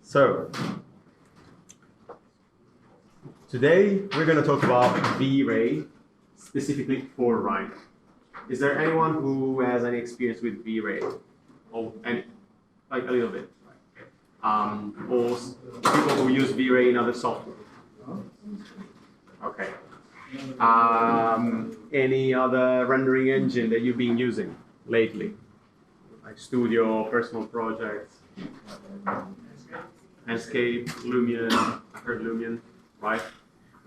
So, today we're going to talk about VRay, specifically for Rhino. Is there anyone who has any experience with VRay? Or any, like a little bit? Or people who use VRay in other software? Okay. Any other rendering engine that you've been using lately? Like Studio, personal projects? Landscape, Lumion, I heard Lumion, right?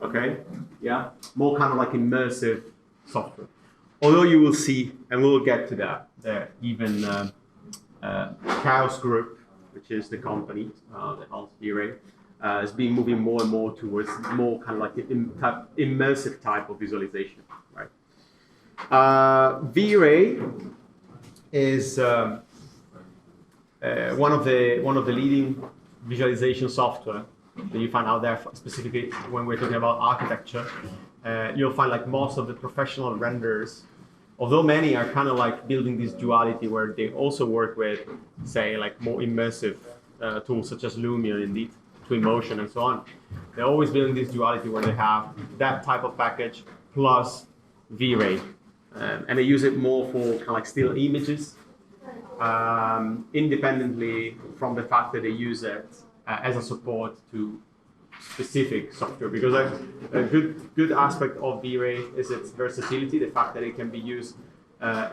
Okay, yeah, more kind of like immersive software. Although you will see, and we'll get to that, even Chaos Group, which is the company that owns VRay, has been moving more and more towards more kind of like immersive type of visualization, right? VRay is one of the leading visualization software that you find out there, specifically when we're talking about architecture. You'll find like most of the professional renderers, although many are kind of like building this duality where they also work with, say, like more immersive tools such as Lumion, indeed, Twinmotion and so on. They're always building this duality where they have that type of package plus VRay. And they use it more for kind of like still images, independently from the fact that they use it as a support to specific software. Because a good aspect of VRay is its versatility, the fact that it can be used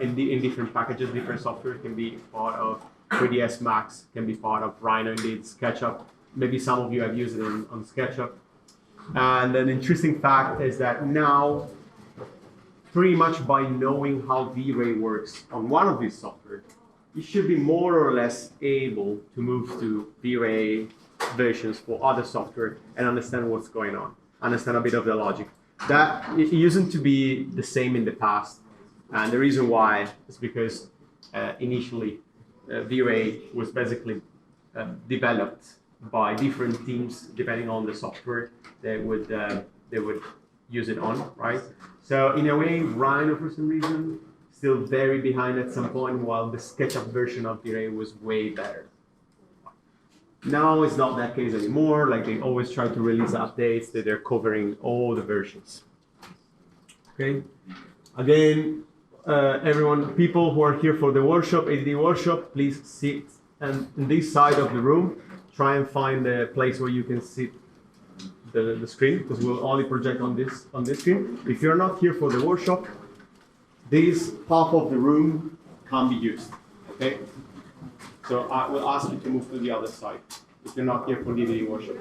in different packages, different software. It can be part of 3ds Max, can be part of Rhino, indeed, SketchUp. Maybe some of you have used it on SketchUp. And an interesting fact is that now, pretty much by knowing how VRay works on one of these software, you should be more or less able to move to VRay versions for other software and understand what's going on, understand a bit of the logic. That it used to be the same in the past, and the reason why is because initially VRay was basically developed by different teams depending on the software they would use it on, right? So in a way, Rhino for some reason still very behind at some point, while the SketchUp version of VRay was way better. Now it's not that case anymore. Like they always try to release updates that they're covering all the versions. Okay. Again, everyone, people who are here for the workshop, AD workshop, please sit and in this side of the room. Try and find a place where you can see the screen, because we'll only project on this screen. If you're not here for the workshop, this half of the room can be used, okay? So I will ask you to move to the other side if you're not here for the workshop.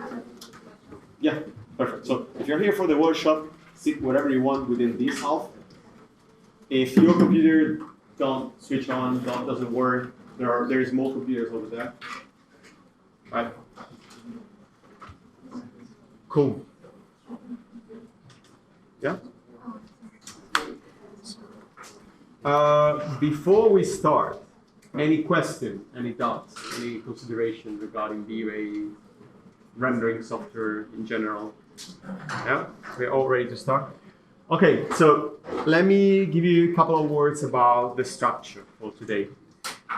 Yeah, perfect. So if you're here for the workshop, sit whatever you want within this half. If your computer don't switch on, doesn't work, there is more computers over there, right? Cool. Yeah. Before we start, any question, any doubts, any consideration regarding VRay rendering software in general? Yeah, we're all ready to start. Okay, so let me give you a couple of words about the structure for today.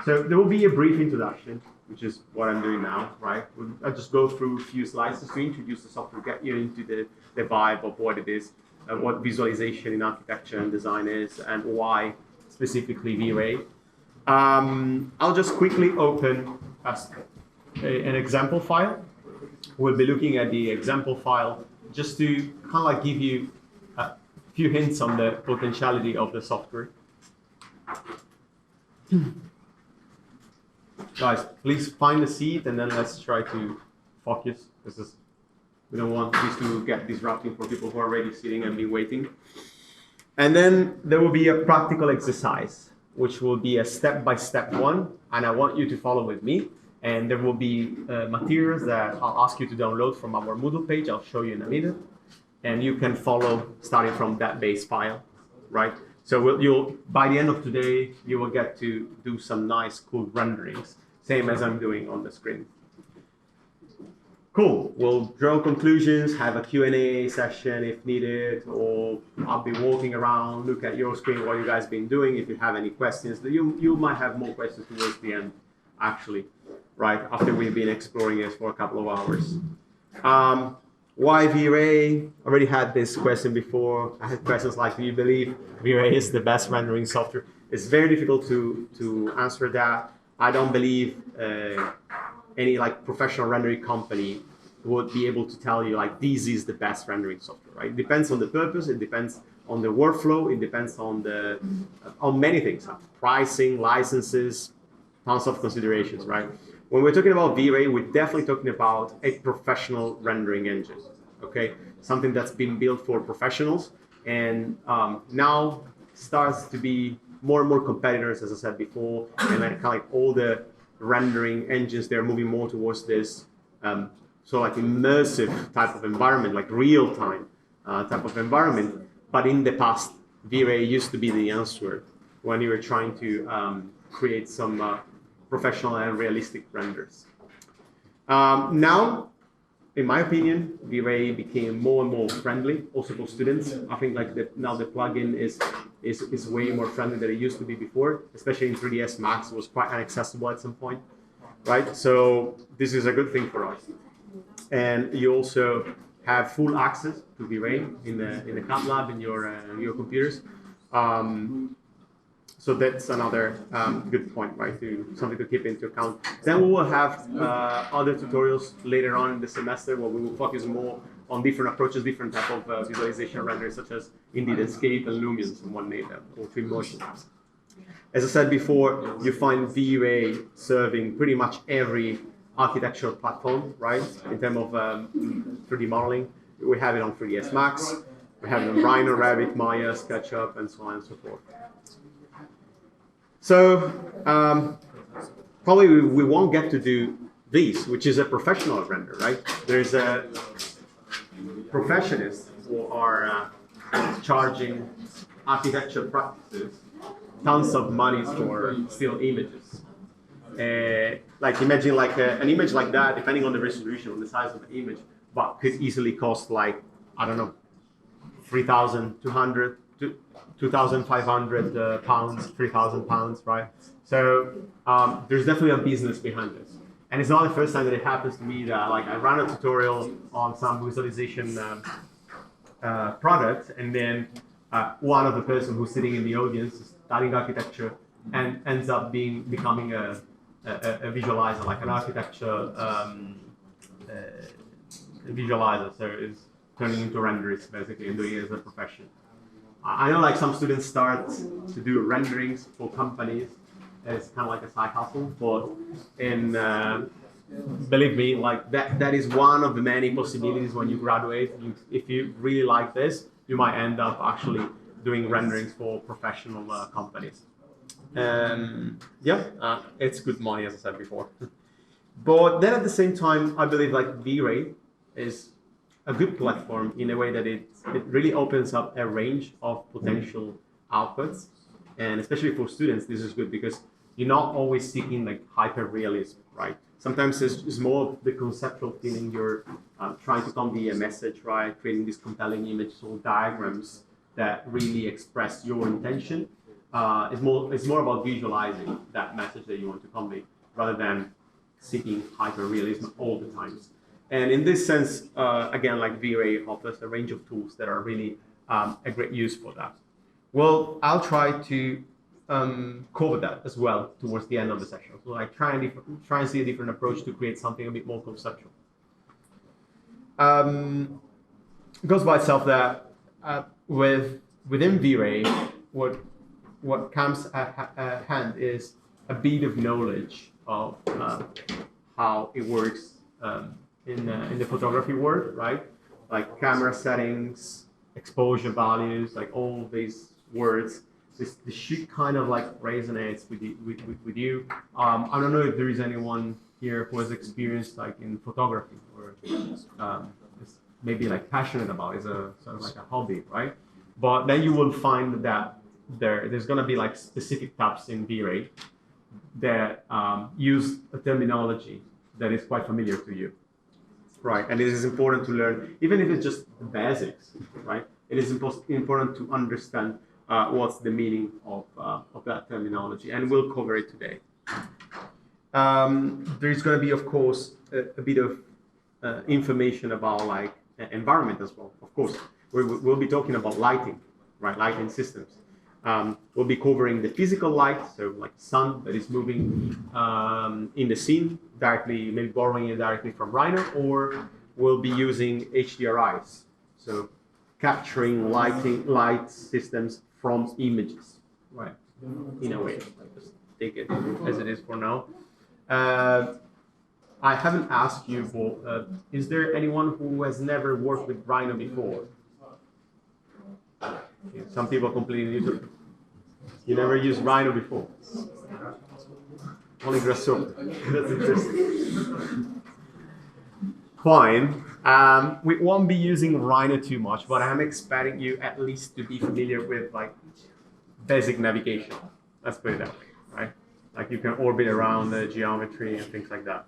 So there will be a brief introduction, which is what I'm doing now, right? I'll just go through a few slides to introduce the software, get you into the vibe of what it is, what visualization in architecture and design is, and why specifically VRay. I'll just quickly open an example file. We'll be looking at the example file just to kind of like give you a few hints on the potentiality of the software. Guys, please find a seat and then let's try to focus, because we don't want this to get disrupting for people who are already sitting and be waiting. And then there will be a practical exercise, which will be a step-by-step one, and I want you to follow with me. And there will be materials that I'll ask you to download from our Moodle page. I'll show you in a minute. And you can follow starting from that base file, right? So you'll by the end of today, you will get to do some nice, cool renderings, same as I'm doing on the screen. Cool. We'll draw conclusions, have a Q&A session if needed, or I'll be walking around, look at your screen, what you guys been doing. If you have any questions, you might have more questions towards the end. actually, right? After we've been exploring it for a couple of hours. Why VRay? I already had this question before. I had questions like, do you believe VRay is the best rendering software? It's very difficult to answer that. I don't believe any like professional rendering company would be able to tell you like this is the best rendering software, right? It depends on the purpose, it depends on the workflow, it depends on many things, like pricing, licenses, tons of considerations, right? When we're talking about VRay, we're definitely talking about a professional rendering engine, okay? Something that's been built for professionals, and now starts to be more and more competitors, as I said before, and like kind of like all the rendering engines, they're moving more towards this so like immersive type of environment, like real-time type of environment. But in the past, VRay used to be the answer when you were trying to create some professional and realistic renders. Now, in my opinion, VRay became more and more friendly, also for students. I think like now the plugin is way more friendly than it used to be before, especially in 3ds Max. It was quite inaccessible at some point, right? So this is a good thing for us. And you also have full access to VRay in the CAD lab in your computers. So that's another good point, right? Something to keep into account. Then we will have other tutorials later on in the semester where we will focus more on different approaches, different type of visualization renders, such as indeed Escape and Lumions and OneNative or Twinmotion. As I said before, you find VRay serving pretty much every architectural platform, right? In terms of 3D modeling, we have it on 3ds Max, we have it on Rhino, Revit, Maya, SketchUp, and so on and so forth. So probably we won't get to do this, which is a professional render, right? There's a professionists who are charging architecture practices tons of money for still images. Like imagine like an image like that, depending on the resolution, on the size of the image, but could easily cost like, I don't know, 3,200 to 2,500 pounds, 3,000 pounds, right? So there's definitely a business behind this. And it's not the first time that it happens to me that like I ran a tutorial on some visualization product, and then one of the person who's sitting in the audience studying architecture and ends up becoming a visualizer, like an architecture visualizer. So it's turning into renderers basically and doing it as a profession. I know like some students start to do renderings for companies as kind of like a side hustle, but believe me, like that is one of the many possibilities when you graduate. If you really like this, you might end up actually doing renderings for professional companies. It's good money, as I said before. But then at the same time, I believe like VRay is a good platform in a way that it really opens up a range of potential outputs. And especially for students, this is good because you're not always seeking like hyper-realism, right? Sometimes it's more the conceptual feeling. You're trying to convey a message, right? Creating these compelling images or diagrams that really express your intention. It's more about visualizing that message that you want to convey rather than seeking hyper-realism all the times. And in this sense, again, like VRay offers a range of tools that are really a great use for that. Well, I'll try to cover that as well towards the end of the session. So like try and see a different approach to create something a bit more conceptual. It goes by itself that within VRay, what comes at hand is a bit of knowledge of how it works in the photography world, right? Like camera settings, exposure values, like all these words. This should kind of like resonates with you. I don't know if there is anyone here who has experience like in photography or is maybe like passionate about it. It's a sort of like a hobby, right? But then you will find that there's gonna be like specific tabs in VRay that use a terminology that is quite familiar to you, right? And it is important to learn, even if it's just the basics, right? It is important to understand what's the meaning of that terminology, and we'll cover it today. There's going to be, of course, a bit of information about like environment as well. Of course, we'll be talking about lighting, right? Lighting systems. We'll be covering the physical light, so like sun that is moving in the scene directly, maybe borrowing it directly from Rhino, or we'll be using HDRIs, so capturing light systems from images, right? In a way, just take it as it is for now. I haven't asked you, but is there anyone who has never worked with Rhino before? Okay, some people completely new. You never used Rhino before? Only Grasso. That's interesting. Fine. We won't be using Rhino too much, but I'm expecting you at least to be familiar with like basic navigation. Let's put it that way, right? Like you can orbit around the geometry and things like that.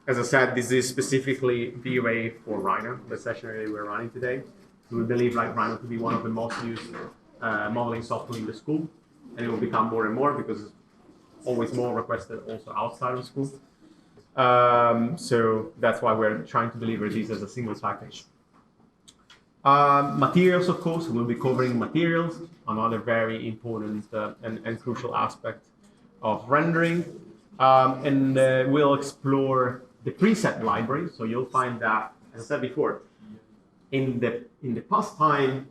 As I said, this is specifically VRay for Rhino, the session we're running today. So we believe like Rhino to be one of the most used modeling software in the school, and it will become more and more because it's always more requested also outside of school. So that's why we're trying to deliver these as a single package. Materials, of course, we'll be covering materials, another very important and crucial aspect of rendering. And we'll explore the preset library. So you'll find that, as I said before, in the past time,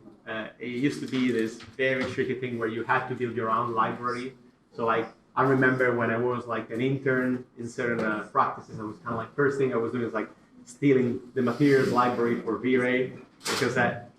it used to be this very tricky thing where you had to build your own library. So like, I remember when I was like an intern in certain practices, I was kind of like, first thing I was doing is like stealing the materials library for VRay, because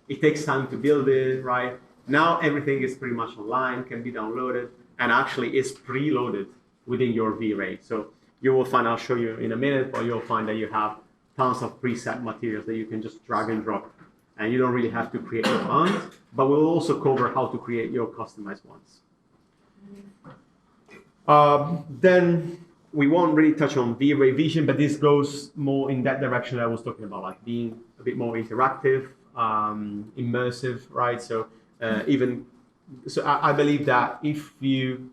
it takes time to build it, right? Now everything is pretty much online, can be downloaded, and actually is preloaded within your VRay. So you will find, I'll show you in a minute, but you'll find that you have tons of preset materials that you can just drag and drop. And you don't really have to create your own, but we'll also cover how to create your customized ones. Then we won't really touch on VRay vision, but this goes more in that direction that I was talking about, like being a bit more interactive, immersive, right? So I believe that if you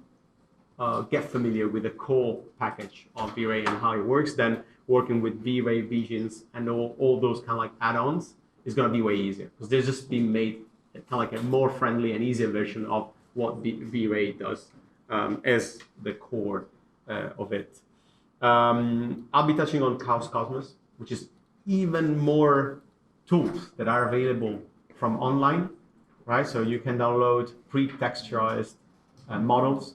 get familiar with the core package of VRay and how it works, then working with VRay visions and all those kind of like add-ons is going to be way easier, because they're just being made kind of like a more friendly and easier version of what VRay does as the core of it. I'll be touching on Chaos Cosmos, which is even more tools that are available from online, right? So you can download pre-texturized models,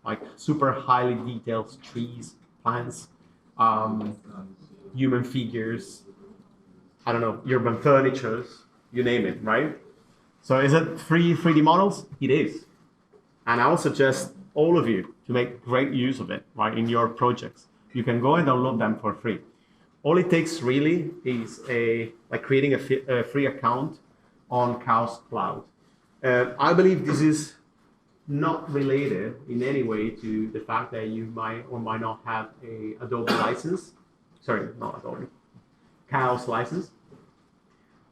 like super highly detailed trees, plants, human figures, I don't know, urban furnitures, you name it, right? So is it free 3D models? It is. And I will suggest all of you to make great use of it, right, in your projects. You can go and download them for free. All it takes really is like creating a free account on Chaos Cloud. I believe this is not related in any way to the fact that you might or might not have a Adobe license. Sorry, not Adobe, Chaos license.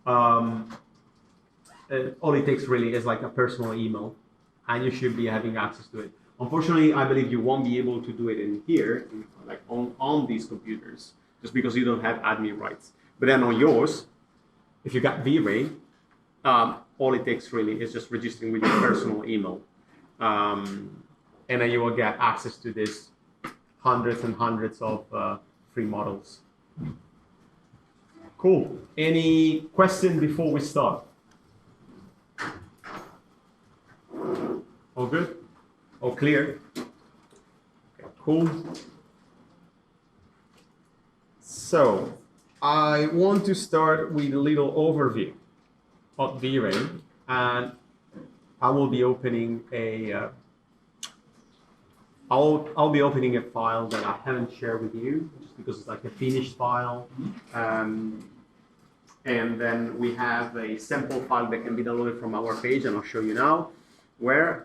All it takes really is like a personal email, and you should be having access to it. Unfortunately, I believe you won't be able to do it in here, like on these computers, just because you don't have admin rights. But then on yours, if you got VRay, all it takes really is just registering with your personal email. And then you will get access to this hundreds and hundreds of free models. Cool. Any question before we start? All good? All clear? Okay, cool. So I want to start with a little overview of VRay, and I will be opening I'll be opening a file that I haven't shared with you, just because it's like a finished file. And then we have a sample file that can be downloaded from our page, and I'll show you now, where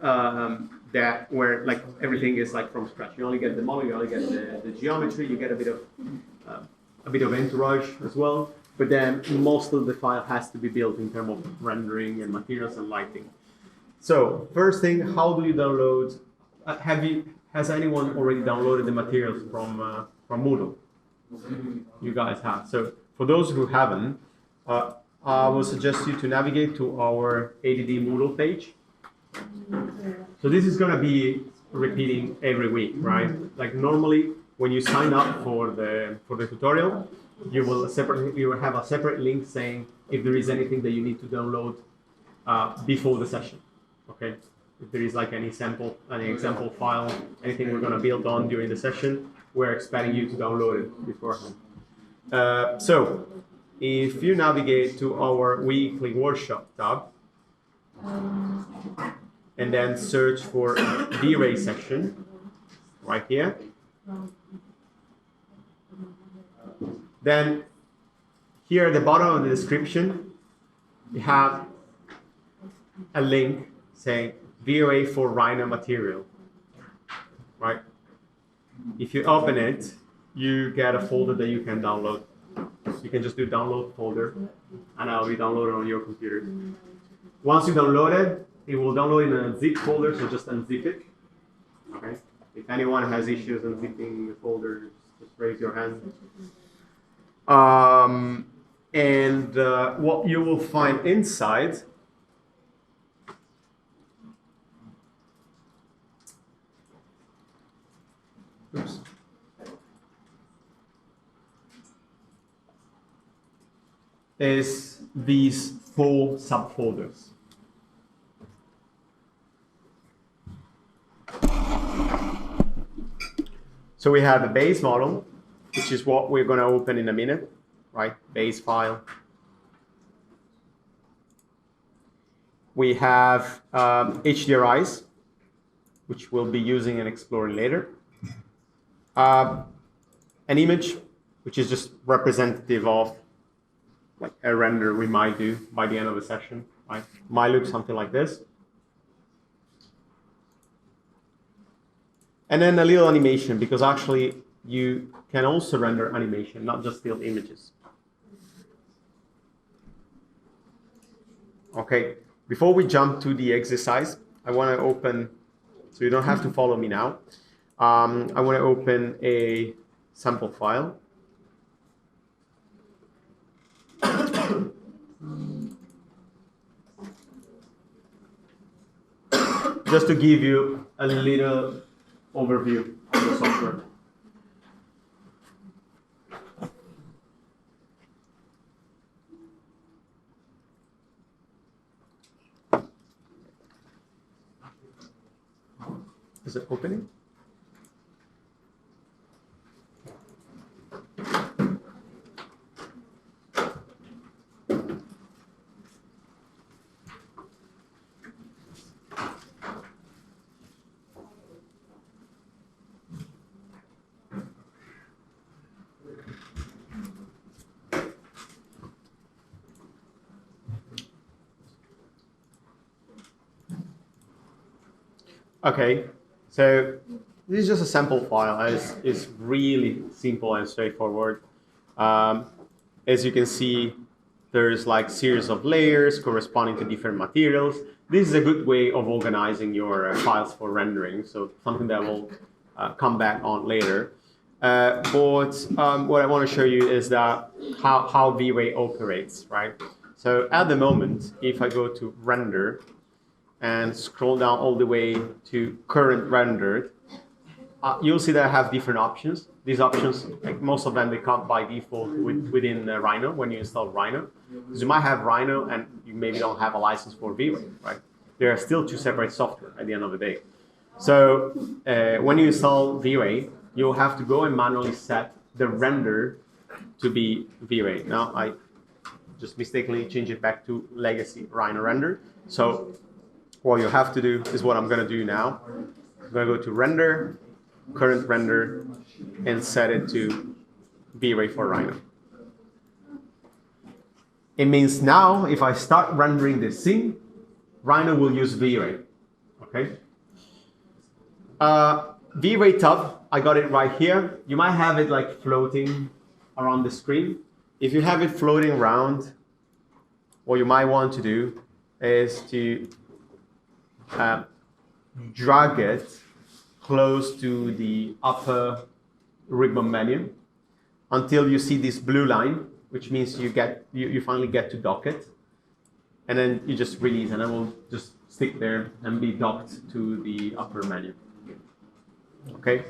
like everything is like from scratch. You only get the model, you only get the geometry, you get a bit of entourage as well. But then most of the file has to be built in terms of rendering and materials and lighting. So first thing, how do you download? Has anyone already downloaded the materials from Moodle? You guys have. So for those who haven't, I will suggest you to navigate to our ADD Moodle page. So this is going to be repeating every week, right? Like normally, when you sign up for the tutorial, you will have a separate link saying if there is anything that you need to download before the session. Okay. If there is like any example file, anything we're going to build on during the session, we're expecting you to download it beforehand. So, if you navigate to our weekly workshop tab, and then search for VRay section, right here, then here at the bottom of the description, you have a link saying VRay for Rhino material, right? If you open it, you get a folder that you can download. You can just do download folder, and it'll be downloaded on your computer. Once you download it, it will download in a zip folder, so just unzip it. Okay. If anyone has issues unzipping the folders, just raise your hand. What you will find inside is these 4 subfolders. So we have the base model, which is what we're going to open in a minute, right? Base file. We have HDRIs, which we'll be using and exploring later. An image, which is just representative of like a render we might do by the end of the session, right? Might look something like this. And then a little animation, because actually you can also render animation, not just still images. Okay, before we jump to the exercise, I want to open, so you don't have to follow me now. I want to open a sample file. Just to give you a little overview of the software. Is it opening? Okay, so this is just a sample file. It's really simple and straightforward. As you can see, there's like series of layers corresponding to different materials. This is a good way of organizing your files for rendering, so something that will come back on later. But what I want to show you is that how VRay operates, right? So at the moment, if I go to render, and scroll down all the way to current rendered, you'll see that I have different options. These options, like most of them, they come by default within Rhino when you install Rhino. Because you might have Rhino and you maybe don't have a license for VRay, right? They are still 2 separate software at the end of the day. So when you install VRay, you'll have to go and manually set the render to be VRay. Now I just mistakenly changed it back to legacy Rhino render. So what you have to do is what I'm going to do now. I'm going to go to render, current render, and set it to VRay for Rhino. It means now if I start rendering the scene, Rhino will use VRay. Okay. VRay tab, I got it right here. You might have it like floating around the screen. If you have it floating around, what you might want to do is to drag it close to the upper ribbon menu until you see this blue line, which means you finally get to dock it, and then you just release, and it will just stick there and be docked to the upper menu. Okay,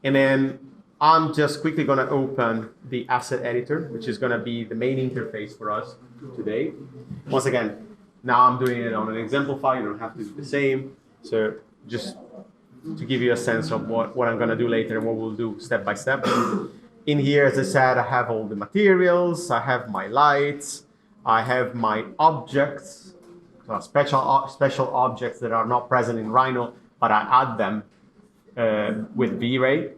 and then I'm just quickly going to open the asset editor, which is going to be the main interface for us today. Once again, now I'm doing it on an example file. You don't have to do the same. So just to give you a sense of what I'm going to do later and what we'll do step by step. In here, as I said, I have all the materials. I have my lights. I have my objects, so special objects that are not present in Rhino, but I add them with VRay.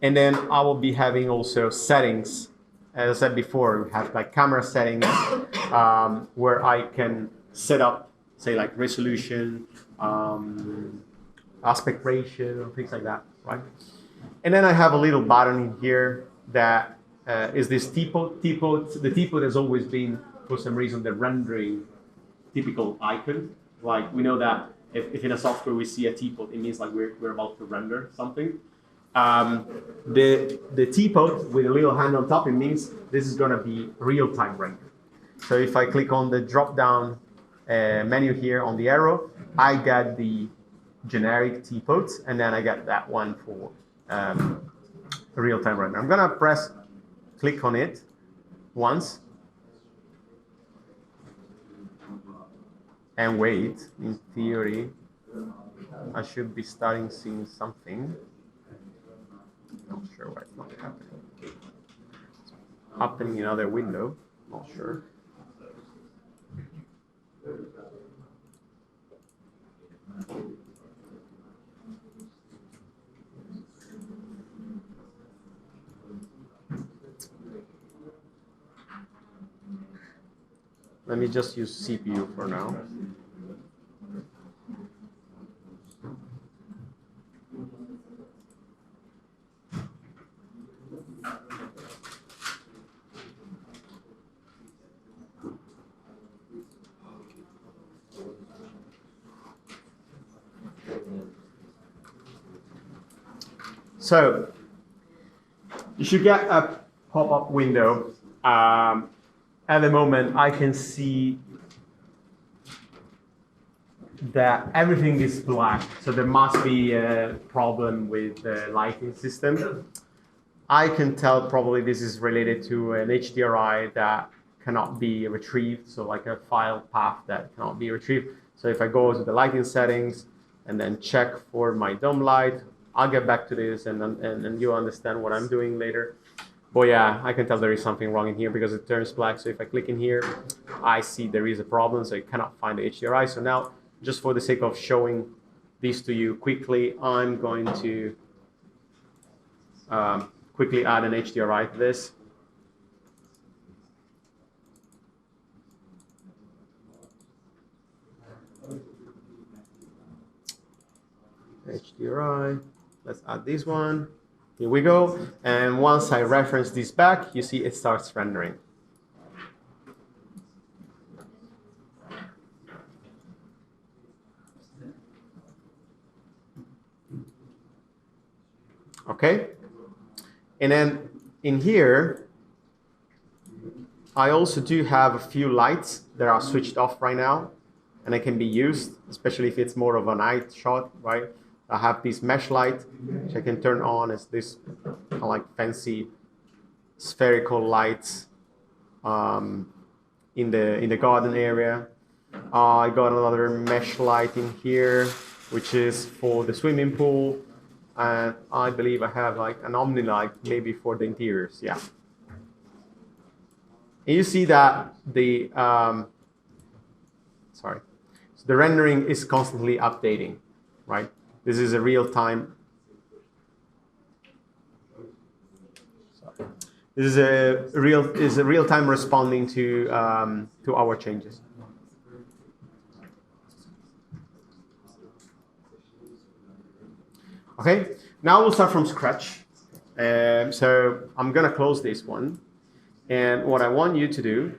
And then I will be having also settings. As I said before, we have like camera settings where I can set up, say, like resolution, aspect ratio, things like that, right? And then I have a little button in here that is this teapot. The teapot has always been, for some reason, the rendering typical icon. Like we know that if in a software we see a teapot, it means like we're about to render something. The teapot with a little hand on top, it means this is going to be real-time render. So if I click on the drop-down menu here on the arrow, I get the generic teapot, and then I get that one for real-time render. I'm going to click on it once, and wait. In theory, I should be starting seeing something. Not sure why it's not happening. It's happening in another window. Not sure. Let me just use CPU for now. So you should get a pop-up window. At the moment, I can see that everything is black, so there must be a problem with the lighting system. I can tell probably this is related to an HDRI that cannot be retrieved, so like a file path that cannot be retrieved. So if I go to the lighting settings and then check for my dome light, I'll get back to this and you'll understand what I'm doing later. But yeah, I can tell there is something wrong in here because it turns black. So if I click in here, I see there is a problem, so I cannot find the HDRI. So now, just for the sake of showing this to you quickly, I'm going to quickly add an HDRI to this. HDRI, let's add this one. Here we go, and once I reference this back, you see it starts rendering. Okay, and then in here, I also do have a few lights that are switched off right now, and they can be used, especially if it's more of a night shot, right? I have this mesh light, which I can turn on as this kind of like fancy spherical lights in the garden area. I got another mesh light in here, which is for the swimming pool, and I believe I have like an omni light maybe for the interiors. Yeah. And you see that the so the rendering is constantly updating, right? This is a real-time. This is a real-time responding to our changes. Okay, now we'll start from scratch. So I'm gonna close this one, and what I want you to do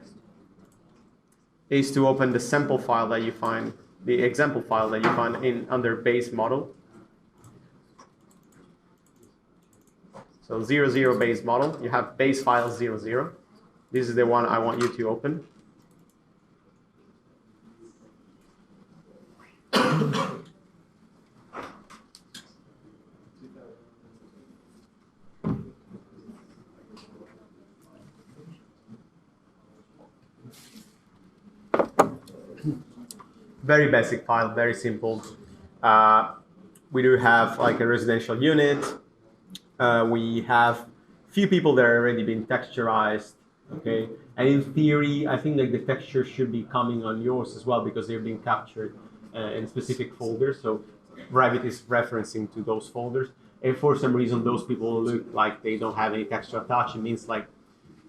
is to open the sample file that you find. The example file that you find under base model. So 00 base model, you have base file 00. This is the one I want you to open. Very basic file, very simple. We do have like a residential unit. We have few people that are already been texturized, okay? And in theory, I think like the texture should be coming on yours as well because they're being captured in specific folders. So Revit is referencing to those folders. And for some reason, those people look like they don't have any texture attached. It means like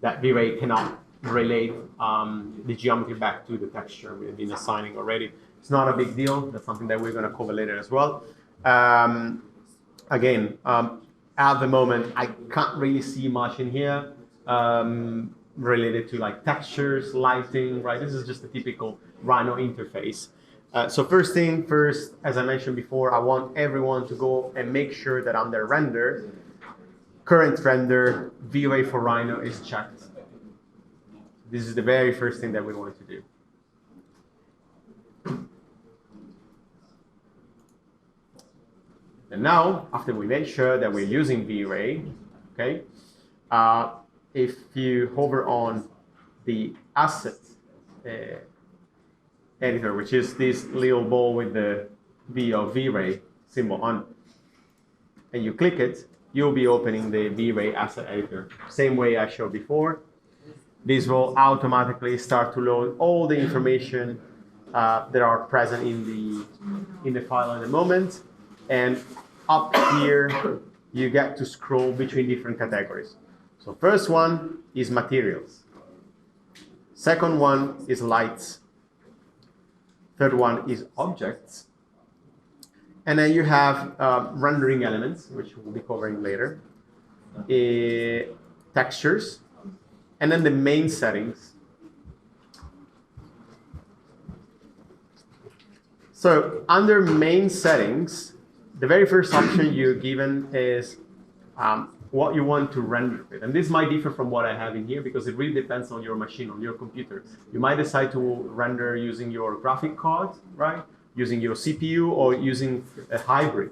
that VRay cannot relate the geometry back to the texture we've been assigning already. It's not a big deal. That's something that we're going to cover later as well. Again, at the moment, I can't really see much in here related to like textures, lighting, right? This is just a typical Rhino interface. So first thing first, as I mentioned before, I want everyone to go and make sure that on their render, current render, VRay for Rhino is checked. This is the very first thing that we want to do. And now, after we make sure that we're using VRay, okay, if you hover on the asset editor, which is this little ball with the V of VRay symbol on, and you click it, you'll be opening the VRay asset editor. Same way I showed before. This will automatically start to load all the information that are present in the file at the moment. And up here, you get to scroll between different categories. So first one is materials. Second one is lights. Third one is objects. And then you have rendering elements, which we'll be covering later. Textures. And then the main settings. So under main settings, the very first option you're given is what you want to render with. And this might differ from what I have in here because it really depends on your machine, on your computer. You might decide to render using your graphic card, right? Using your CPU or using a hybrid,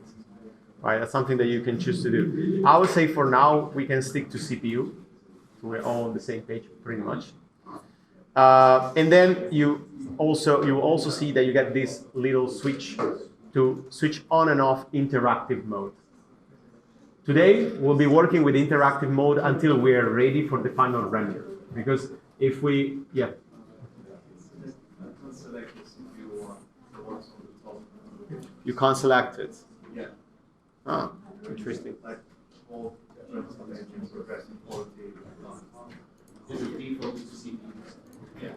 right? That's something that you can choose to do. I would say for now, we can stick to CPU. So we're all on the same page pretty much. And then you will also see that you get this little switch to switch on and off interactive mode. Today, we'll be working with interactive mode until we are ready for the final render. Because if we, yeah. You can't select it. Yeah. Ah, interesting. Like all different dimensions, progressing quality. Is it default to CPU? Yeah.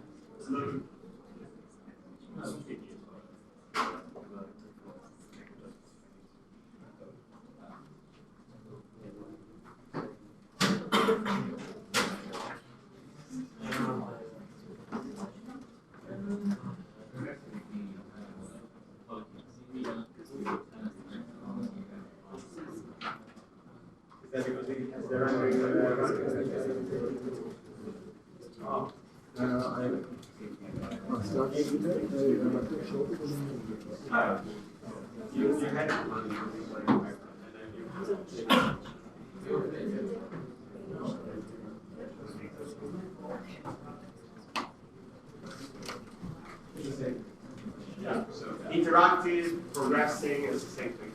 Interactive, progressing is the same thing.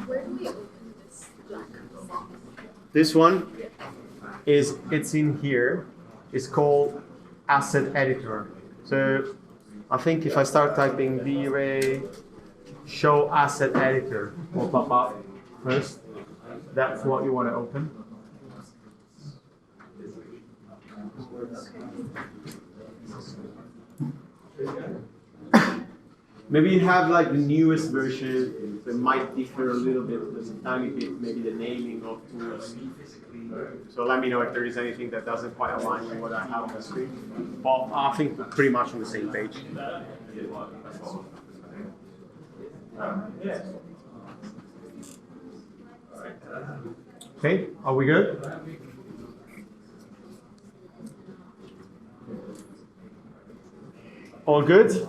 Where do we open this black box? This one it's in here. It's called Asset Editor. So I think if I start typing VRay show asset editor will pop up first. That's what you want to open. Maybe you have like the newest version that might differ a little bit, a tiny bit, maybe the naming of tools. So let me know if there is anything that doesn't quite align with what I have on the screen. But I think we're pretty much on the same page. Okay, are we good? All good?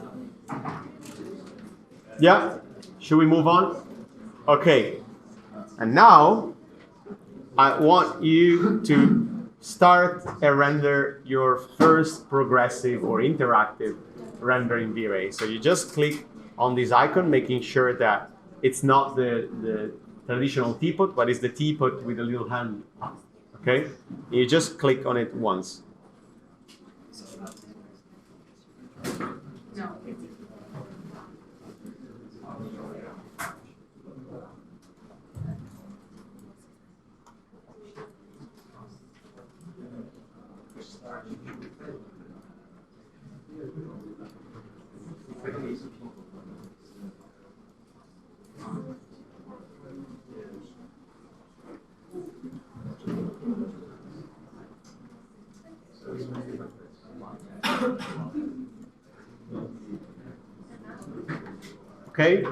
Yeah? Should we move on? Okay. And now, I want you to start and render your first progressive or interactive render in VRay. So you just click on this icon, making sure that it's not the traditional teapot, but it's the teapot with a little hand. Okay? You just click on it once. No. Okay?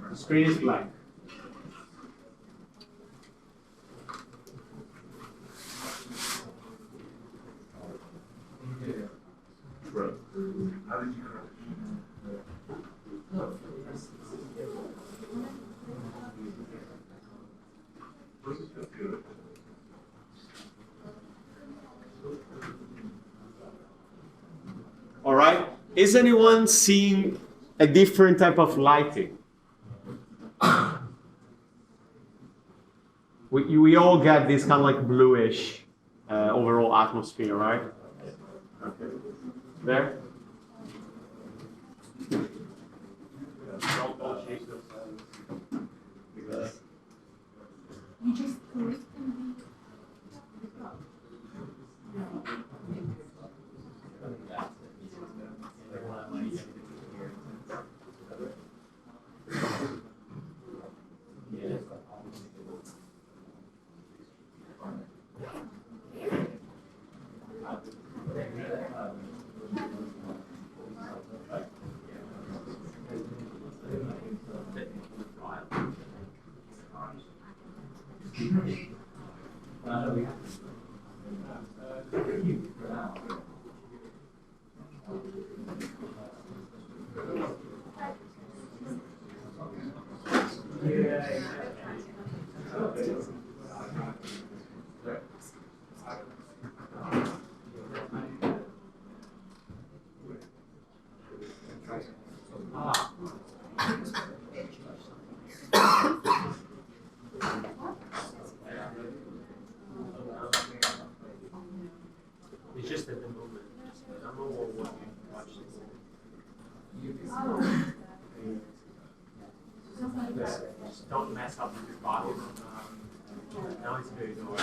The screen is blank. How did you crash? Good. All right. Is anyone seeing a different type of lighting? We all get this kind of like bluish overall atmosphere, right? Okay. There? You just click and It's just at the moment. I don't know what you watch this. Just don't mess up with your body. Now it's very low.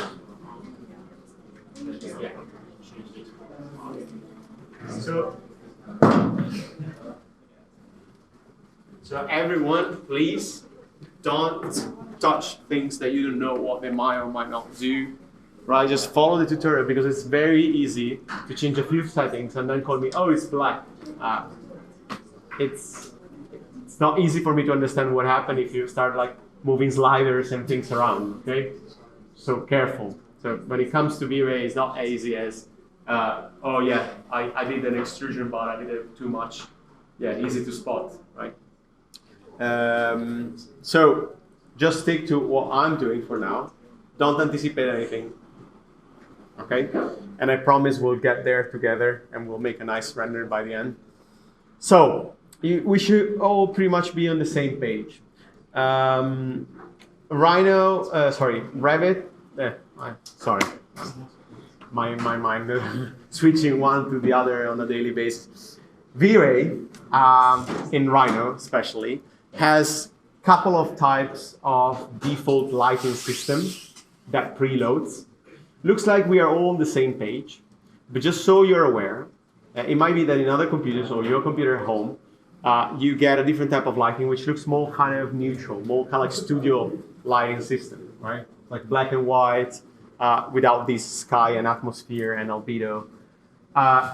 Yeah, change this. So everyone, please don't touch things that you don't know what they might or might not do. Right, just follow the tutorial because it's very easy to change a few settings and then call me, oh, it's black. It's not easy for me to understand what happened if you start like moving sliders and things around, okay? So careful. So when it comes to VRay, it's not as easy as, oh yeah, I did an extrusion, but I did it too much. Yeah, easy to spot, right? So just stick to what I'm doing for now. Don't anticipate anything. Okay, and I promise we'll get there together and we'll make a nice render by the end. So we should all pretty much be on the same page. Revit. Sorry, my mind switching one to the other on a daily basis. VRay in Rhino especially has a couple of types of default lighting system that preloads. Looks like we are all on the same page, but just so you're aware, it might be that in other computers or your computer at home, you get a different type of lighting which looks more kind of neutral, more kind of like studio lighting system, right? Like black and white, without this sky and atmosphere and albedo.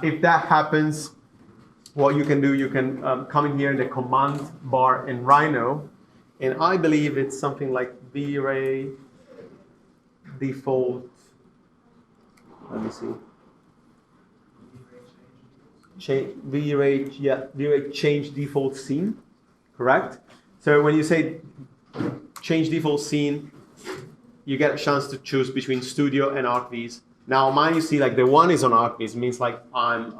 If that happens, what you can do, you can come in here in the command bar in Rhino And I believe it's something like VRay default. Let me see. VRay change default scene, correct? So when you say change default scene, you get a chance to choose between Studio and ArcViz. Now mine, you see, like the one is on ArcViz, means like I'm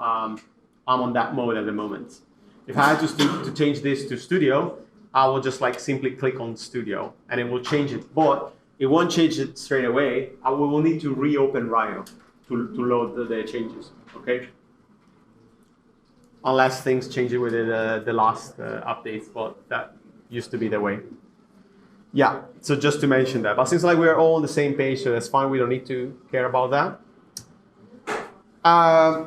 on that mode at the moment. If I had to change this to Studio, I will just like simply click on Studio and it will change it. But it won't change it straight away. We will need to reopen Rhino to load the changes, okay? Unless things change with the last updates, but that used to be the way. Yeah, so just to mention that. But since like we're all on the same page, so that's fine. We don't need to care about that.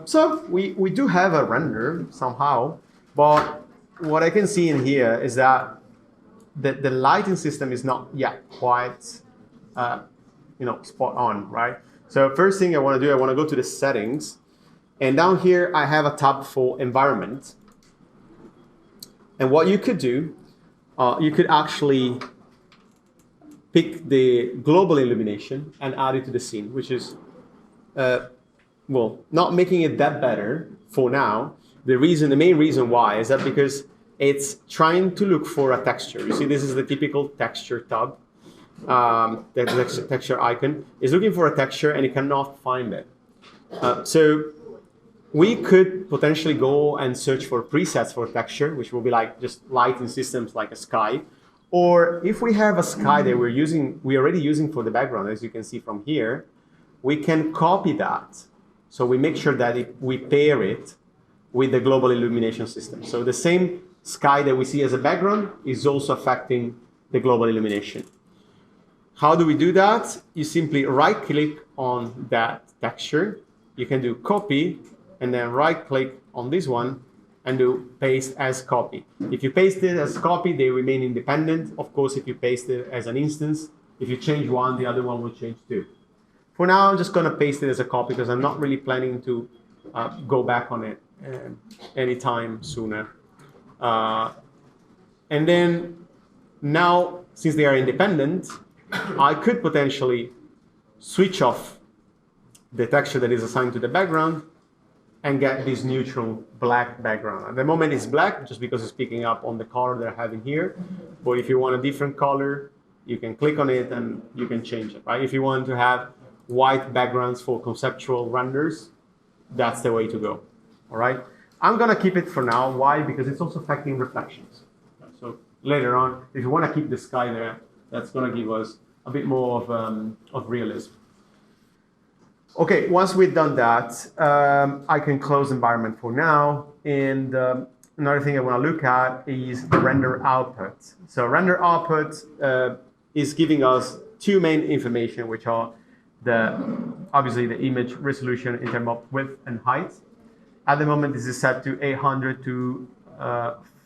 So we do have a render somehow, but what I can see in here is that the lighting system is not yet quite spot on, right? So first thing I want to do, I want to go to the settings, and down here I have a tab for environment. And what you could do, you could actually pick the global illumination and add it to the scene, which is, well, not making it that better for now. The main reason why is that because it's trying to look for a texture. You see, this is the typical texture tab. The texture icon is looking for a texture and it cannot find it. So we could potentially go and search for presets for texture, which will be like just lighting systems like a sky. Or if we have a sky that we're already using for the background, as you can see from here, we can copy that. So we make sure that we pair it with the global illumination system. So the same sky that we see as a background is also affecting the global illumination. How do we do that? You simply right-click on that texture. You can do copy, and then right-click on this one and do paste as copy. If you paste it as copy, they remain independent. Of course, if you paste it as an instance, if you change one, the other one will change too. For now, I'm just gonna paste it as a copy because I'm not really planning to go back on it anytime sooner. And then now, since they are independent, I could potentially switch off the texture that is assigned to the background and get this neutral black background. At the moment it's black just because it's picking up on the color that I have in here. But if you want a different color, you can click on it and you can change it, right? If you want to have white backgrounds for conceptual renders, that's the way to go, all right? I'm gonna keep it for now. Why? Because it's also affecting reflections. So later on, if you wanna keep the sky there, that's gonna give us a bit more of realism. Okay, once we've done that, I can close environment for now. And another thing I want to look at is the render output. So render output is giving us two main information, which are obviously the image resolution in terms of width and height. At the moment, this is set to 800 to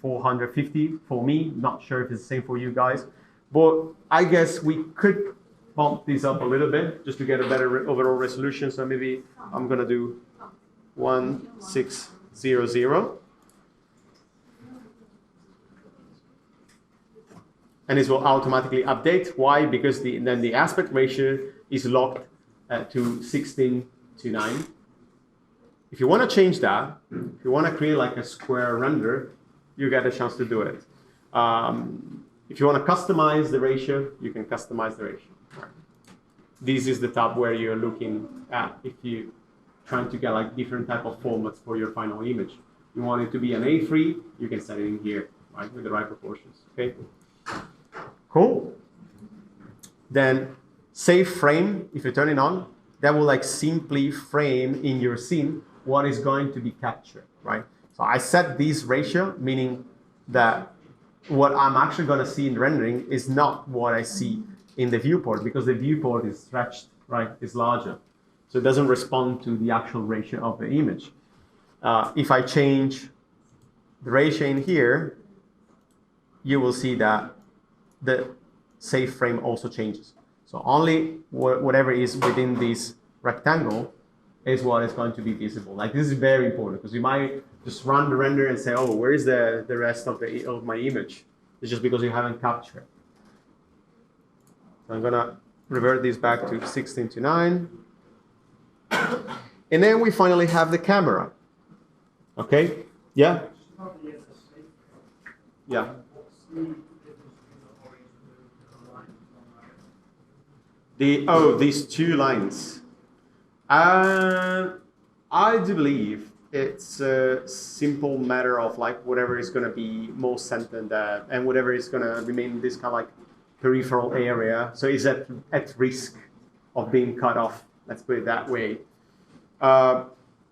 450 for me. Not sure if it's the same for you guys, but I guess we could bump these up a little bit just to get a better overall resolution. So maybe I'm gonna do 1600. And this will automatically update. Why? Because then the aspect ratio is locked to 16:9. If you want to change that, if you want to create like a square render, you get a chance to do it. If you want to customize the ratio, you can customize the ratio. This is the tab where you're looking at if you're trying to get like different type of formats for your final image. You want it to be an A3, you can set it in here, right, with the right proportions. Okay. Cool. Then save frame, if you turn it on, that will like simply frame in your scene what is going to be captured, right? So I set this ratio, meaning that what I'm actually going to see in rendering is not what I see in the viewport, because the viewport is stretched, right? It's larger. So it doesn't respond to the actual ratio of the image. If I change the ratio in here, you will see that the save frame also changes. So only whatever is within this rectangle is what is going to be visible. Like this is very important because you might just run the render and say, oh, where is the rest of my image? It's just because you haven't captured, So I'm gonna revert this back to 16 to 9. And then we finally have the camera. Okay? Yeah? Yeah. These two lines. I do believe it's a simple matter of like whatever is going to be most centered and whatever is going to remain in this kind of like peripheral area. So is at risk of being cut off. Let's put it that way.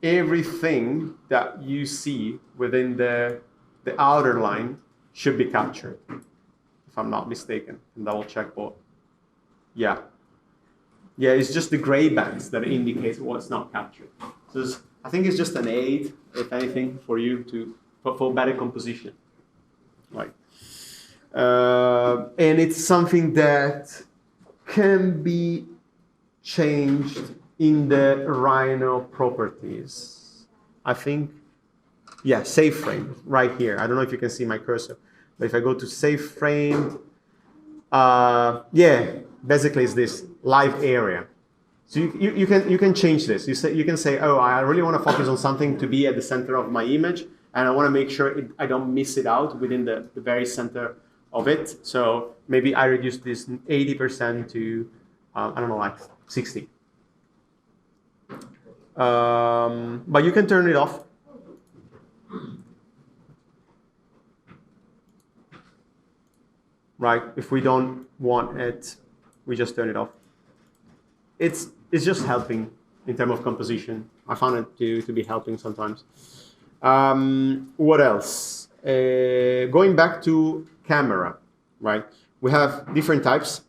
Everything that you see within the outer line should be captured, if I'm not mistaken. And double check, but yeah. Yeah, it's just the gray bands that indicate what's not captured. So I think it's just an aid, if anything, for you for better composition. Right. And it's something that can be changed in the Rhino properties. I think, yeah, save frame right here. I don't know if you can see my cursor, but if I go to save frame, yeah, basically it's this live area. So you can change this. You can say, oh, I really want to focus on something to be at the center of my image, and I want to make sure I don't miss it out within the very center of it. So maybe I reduce this 80% to, I don't know, like 60. But you can turn it off. Right, if we don't want it, we just turn it off. It's just helping in terms of composition. I found it to be helping sometimes. What else? Going back to camera, right? We have different types.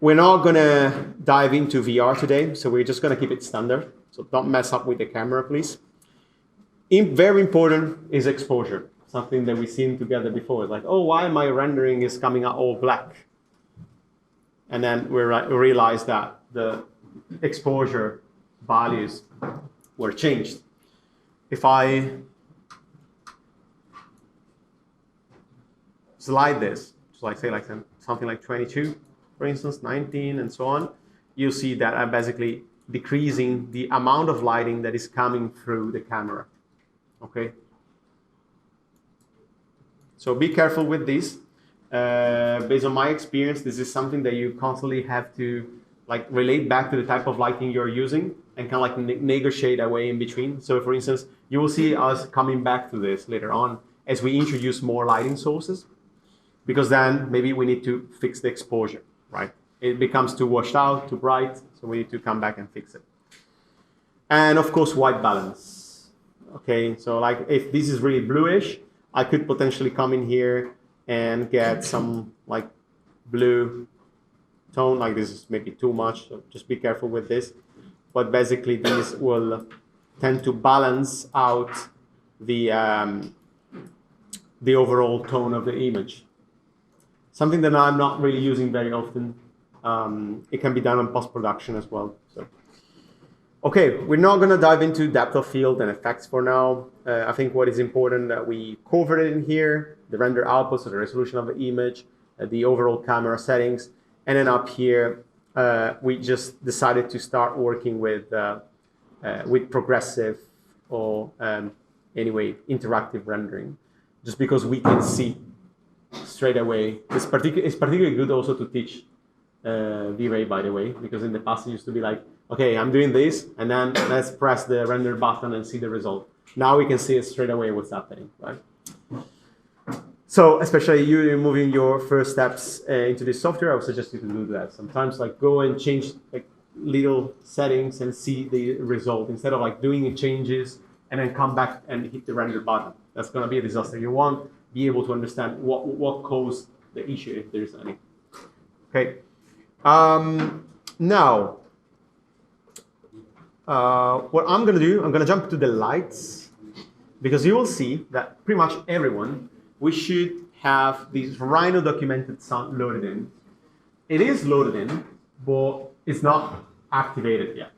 We're not gonna dive into VR today, so we're just gonna keep it standard. So don't mess up with the camera, please. Very important is exposure. Something that we've seen together before. Like, oh, why my rendering is coming out all black? And then we realized that the exposure values were changed. If I slide this, so like say like something like 22, for instance, 19, and so on, you'll see that I'm basically decreasing the amount of lighting that is coming through the camera. Okay. So be careful with this. Based on my experience, this is something that you constantly have to like relate back to the type of lighting you're using and kind of like negotiate a way in between. So for instance, you will see us coming back to this later on as we introduce more lighting sources, because then maybe we need to fix the exposure, right? It becomes too washed out, too bright, so we need to come back and fix it. And of course, white balance. Okay, so like if this is really bluish, I could potentially come in here and get some like blue tone. Like this is maybe too much, so just be careful with this. But basically these will tend to balance out the overall tone of the image. Something that I'm not really using very often. It can be done on post-production as well. So. Okay, we're not going to dive into depth of field and effects for now. I think what is important that we covered it in here, the render output, so the resolution of the image, the overall camera settings, and then up here, we just decided to start working with progressive or anyway, interactive rendering, just because we can see straight away. It's particularly good also to teach VRay, by the way, because in the past it used to be like, okay, I'm doing this, and then let's press the render button and see the result. Now we can see it straight away what's happening, right? So, especially you moving your first steps into this software, I would suggest you to do that. Sometimes, like, go and change like little settings and see the result instead of like doing changes and then come back and hit the render button. That's going to be a disaster. You want to be able to understand what caused the issue, if there's any. Okay. Now. What I'm going to do, I'm going to jump to the lights, because you will see that pretty much everyone, we should have this Rhino documented sound loaded in. It is loaded in, but it's not activated yet.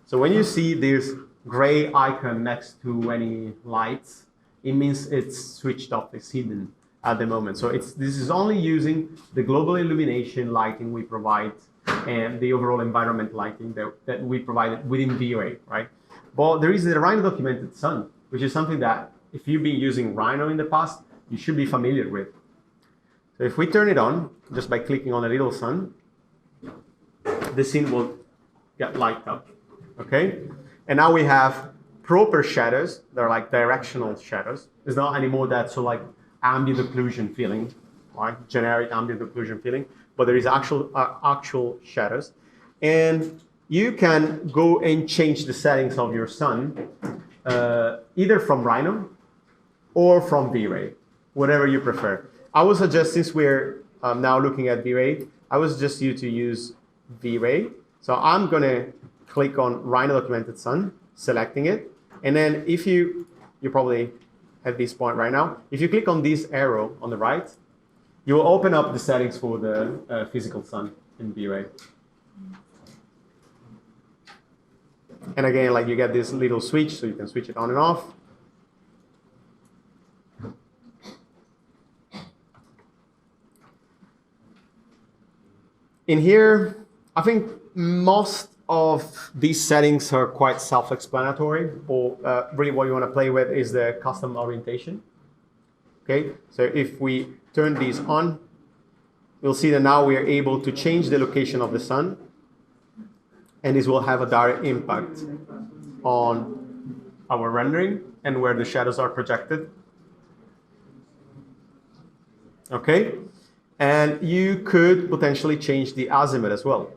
So when you see this gray icon next to any lights, it means it's switched off, it's hidden. at the moment. So this is only using the global illumination lighting we provide and the overall environment lighting that we provide within VRay, right? But there is the Rhino documented sun, which is something that if you've been using Rhino in the past, you should be familiar with. So if we turn it on, just by clicking on a little sun, the scene will get light up, okay? And now we have proper shadows. They're like directional shadows. It's not anymore that so like ambient occlusion feeling, right? Generic ambient occlusion feeling, but there is actual shadows. And you can go and change the settings of your sun, either from Rhino or from VRay, whatever you prefer. I would suggest, since we're now looking at VRay, I would suggest you to use VRay. So I'm gonna click on Rhino documented sun, selecting it, and then if you're probably at this point right now, if you click on this arrow on the right, you will open up the settings for the physical sun in VRay. And again, like you get this little switch, so you can switch it on and off. In here, I think most of these settings are quite self-explanatory, or really what you want to play with is the custom orientation. Okay, so if we turn these on, you'll see that now we are able to change the location of the sun, and this will have a direct impact on our rendering and where the shadows are projected. Okay, and you could potentially change the azimuth as well.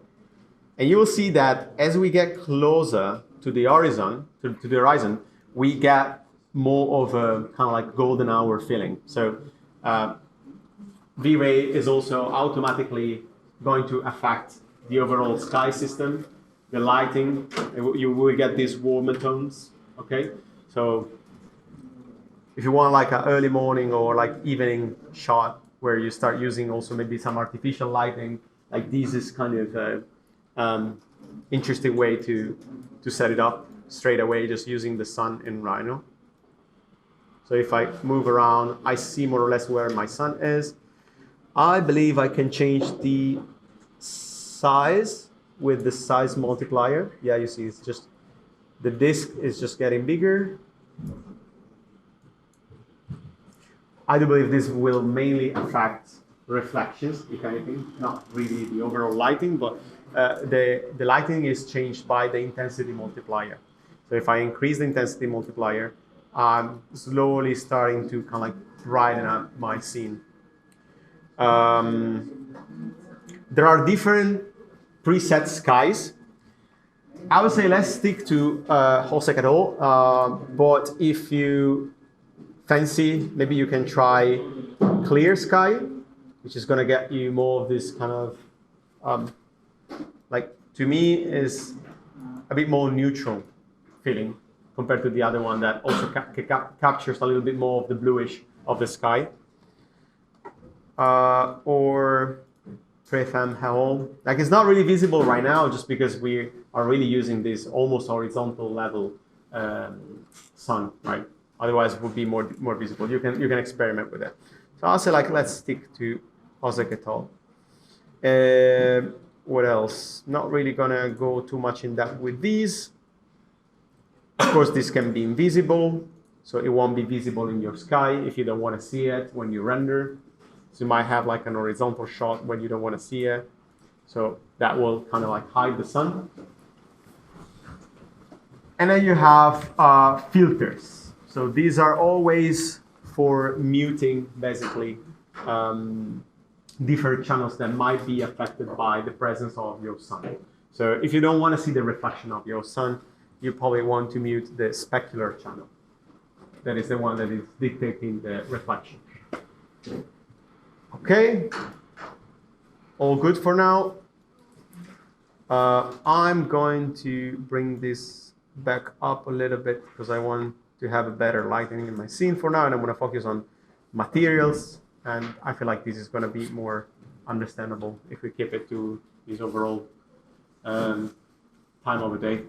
And you will see that as we get closer to the horizon, we get more of a kind of like golden hour feeling. So VRay is also automatically going to affect the overall sky system, the lighting. You will get these warmer tones. Okay, so if you want like an early morning or like evening shot where you start using also maybe some artificial lighting, like this is kind of interesting way to set it up straight away, just using the sun in Rhino. So if I move around, I see more or less where my sun is. I believe I can change the size with the size multiplier. Yeah, you see, it's just the disk is just getting bigger. I do believe this will mainly affect reflections, if anything, not really the overall lighting, but the lighting is changed by the intensity multiplier. So if I increase the intensity multiplier, I'm slowly starting to kind of like brighten up my scene. There are different preset skies. I would say let's stick to Hosek et al. But if you fancy, maybe you can try clear sky, which is going to get you more of this kind of like, to me, is a bit more neutral feeling compared to the other one that also captures a little bit more of the bluish of the sky. Or Prefam Hall. Like, it's not really visible right now just because we are really using this almost horizontal level sun, right? Otherwise, it would be more visible. You can experiment with it. So I'll say, like, let's stick to Hosek et al. What else? Not really gonna go too much in depth with these. Of course, this can be invisible, so it won't be visible in your sky if you don't want to see it when you render. So you might have like an horizontal shot when you don't want to see it. So that will kind of like hide the sun. And then you have filters. So these are always for muting, basically, different channels that might be affected by the presence of your sun. So if you don't want to see the reflection of your sun, you probably want to mute the specular channel. That is the one that is dictating the reflection. Okay, all good for now. I'm going to bring this back up a little bit because I want to have a better lighting in my scene for now, and I'm going to focus on materials, and I feel like this is going to be more understandable if we keep it to this overall time of the day.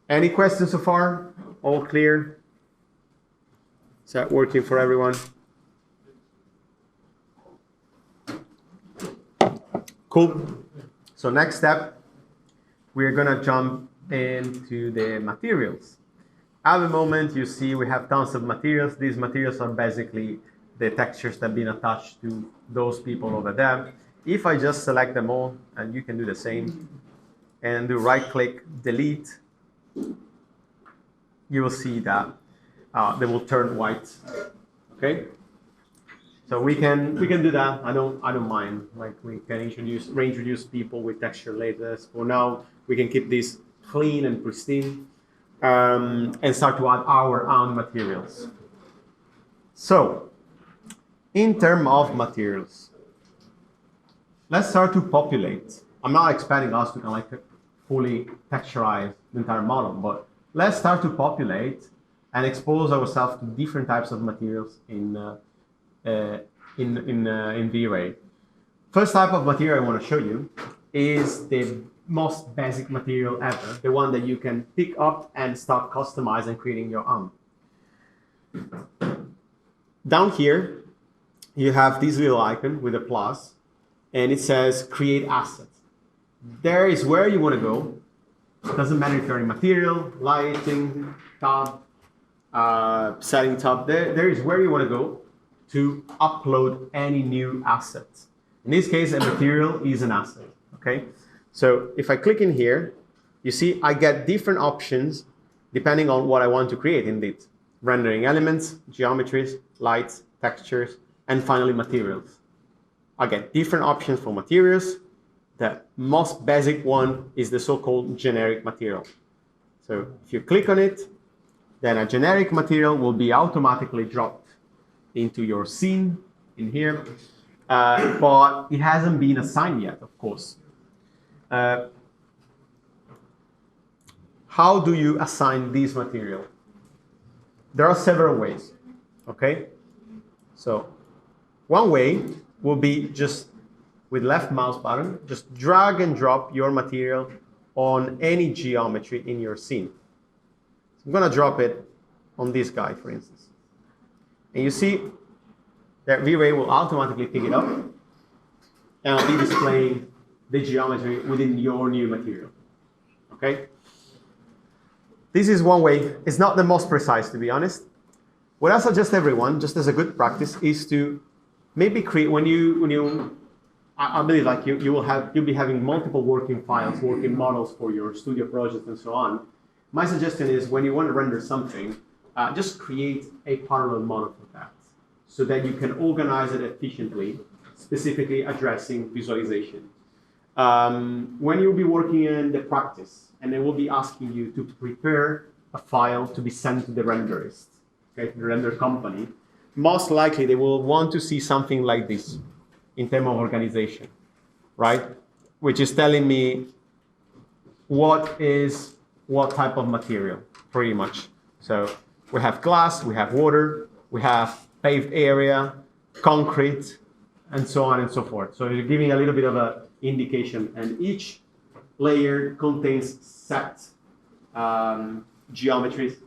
Any questions so far? All clear? Is that working for everyone? Cool. So next step, we're gonna jump into the materials. At the moment, you see we have tons of materials. These materials are basically the textures that have been attached to those people over there. If I just select them all, and you can do the same, and do right-click, delete, you will see that they will turn white. Okay. So we can do that. I don't mind. Like we can reintroduce people with texture layers. For now, we can keep this clean and pristine, and start to add our own materials. So, in terms of materials, let's start to populate. I'm not expecting us to kind of like fully texturize the entire model, but let's start to populate and expose ourselves to different types of materials in VRay. First type of material I want to show you is the most basic material ever, the one that you can pick up and start customizing and creating your own. Down here, you have this little icon with a plus, and it says create asset. There is where you want to go. It doesn't matter if you're in material, lighting, tab, setting tab. There is where you want to go to upload any new assets. In this case, a material is an asset, okay? So if I click in here, you see I get different options depending on what I want to create indeed. Rendering elements, geometries, lights, textures, and finally materials. I get different options for materials. The most basic one is the so-called generic material. So if you click on it, then a generic material will be automatically dropped into your scene in here, but it hasn't been assigned yet, of course. How do you assign this material? There are several ways, okay? So one way will be just with left mouse button, just drag and drop your material on any geometry in your scene. So I'm gonna drop it on this guy, for instance. And you see that VRay will automatically pick it up and I'll be displaying the geometry within your new material, okay? This is one way. It's not the most precise, to be honest. What I suggest everyone, just as a good practice, is to maybe create, I believe like you'll be having multiple working files, working models for your studio project and so on. My suggestion is when you want to render something, just create a parallel model for that so that you can organize it efficiently, specifically addressing visualization. When you'll be working in the practice, and they will be asking you to prepare a file to be sent to the renderist, okay, to the render company, most likely they will want to see something like this in terms of organization, right? Which is telling me what type of material, pretty much. So we have glass, we have water, we have paved area, concrete, and so on and so forth. So you're giving a little bit of an indication, and each layer contains set geometries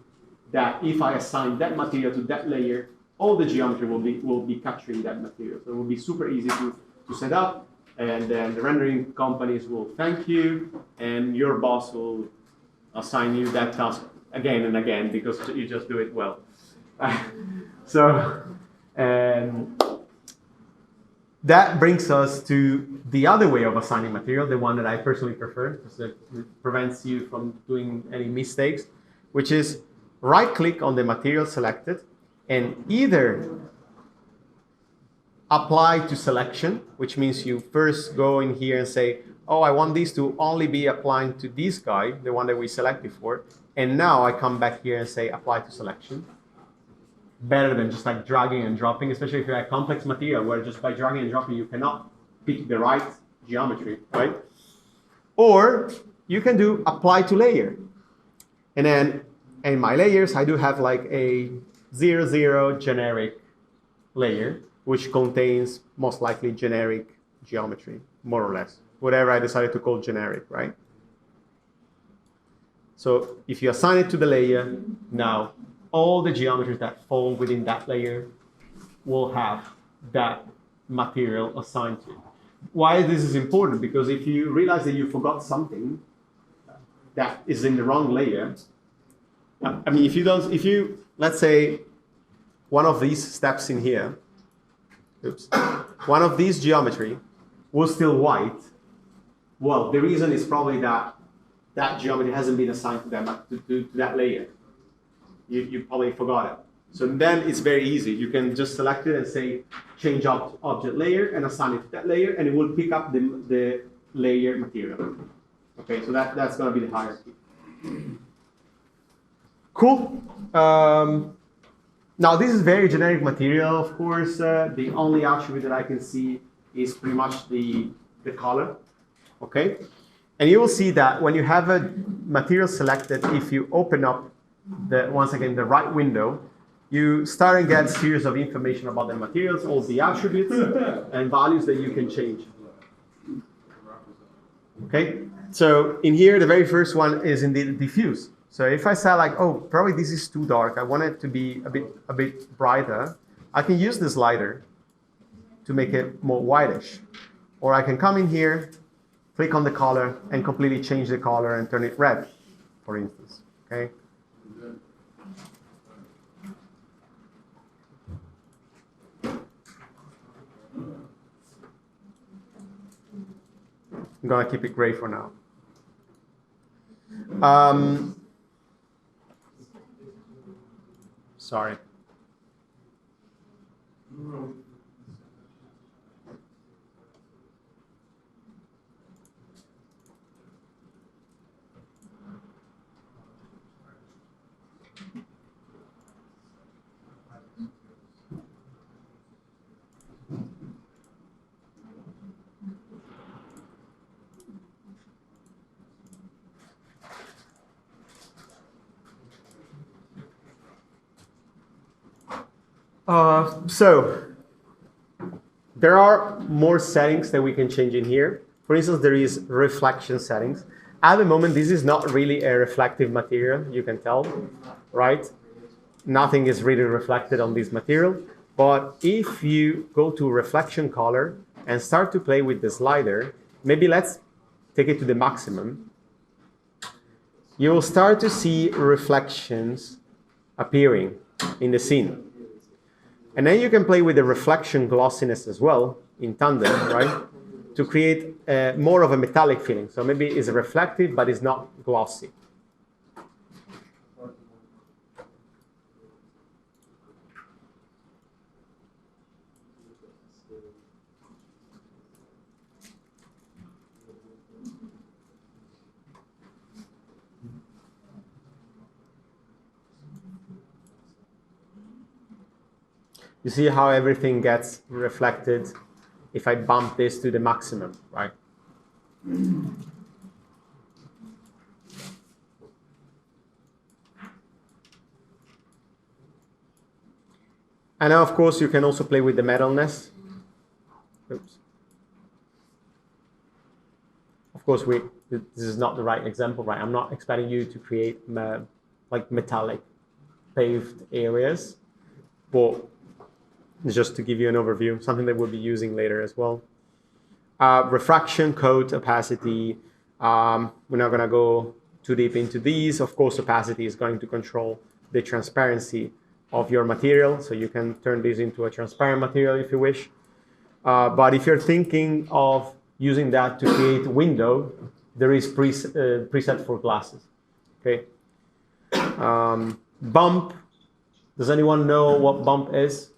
that if I assign that material to that layer, all the geometry will be capturing that material. So it will be super easy to set up, and then the rendering companies will thank you, and your boss will assign you that task again and again because you just do it well. That brings us to the other way of assigning material, the one that I personally prefer, because it prevents you from doing any mistakes, which is right-click on the material selected and either apply to selection, which means you first go in here and say, oh, I want this to only be applying to this guy, the one that we selected before, and now I come back here and say apply to selection. Better than just like dragging and dropping, especially if you have complex material where just by dragging and dropping you cannot pick the right geometry, right? Or you can do apply to layer. And then in my layers, I do have like a 0, generic layer, which contains most likely generic geometry, more or less. Whatever I decided to call generic, right? So if you assign it to the layer, now all the geometries that fall within that layer will have that material assigned to it. why this is important, because if you realize that you forgot something that is in the wrong layer, I mean, if you, let's say, one of these steps in here, one of these geometry was still white, well, the reason is probably that that geometry hasn't been assigned to that layer. You probably forgot it. So then it's very easy. You can just select it and say, change object layer and assign it to that layer, and it will pick up the layer material. Okay, so that's going to be the hierarchy. Cool. Now this is very generic material, of course. The only attribute that I can see is pretty much the color. Okay, and you will see that when you have a material selected, if you open up once again the right window, you start and get a series of information about the materials, all the attributes and values that you can change. Okay, so in here the very first one is indeed diffuse. So if I say like, oh, probably this is too dark, I want it to be a bit brighter, I can use the slider to make it more whitish. Or I can come in here, click on the color, and completely change the color and turn it red, for instance. Okay. I'm gonna keep it gray for now. Sorry. So there are more settings that we can change in here. For instance, there is reflection settings. At the moment, this is not really a reflective material, you can tell, right? Nothing is really reflected on this material. But if you go to reflection color and start to play with the slider, maybe let's take it to the maximum. You will start to see reflections appearing in the scene. And then you can play with the reflection glossiness as well in tandem, right? To create more of a metallic feeling. So maybe it's reflective, but it's not glossy. You see how everything gets reflected if I bump this to the maximum, right? And now, of course, you can also play with the metalness. Oops. Of course, this is not the right example, right? I'm not expecting you to create like metallic paved areas, but just to give you an overview, something that we'll be using later as well. Refraction, coat, opacity. We're not going to go too deep into these. Of course, opacity is going to control the transparency of your material, so you can turn this into a transparent material if you wish. But if you're thinking of using that to create a window, there is preset for glasses. Okay. Bump. Does anyone know what bump is?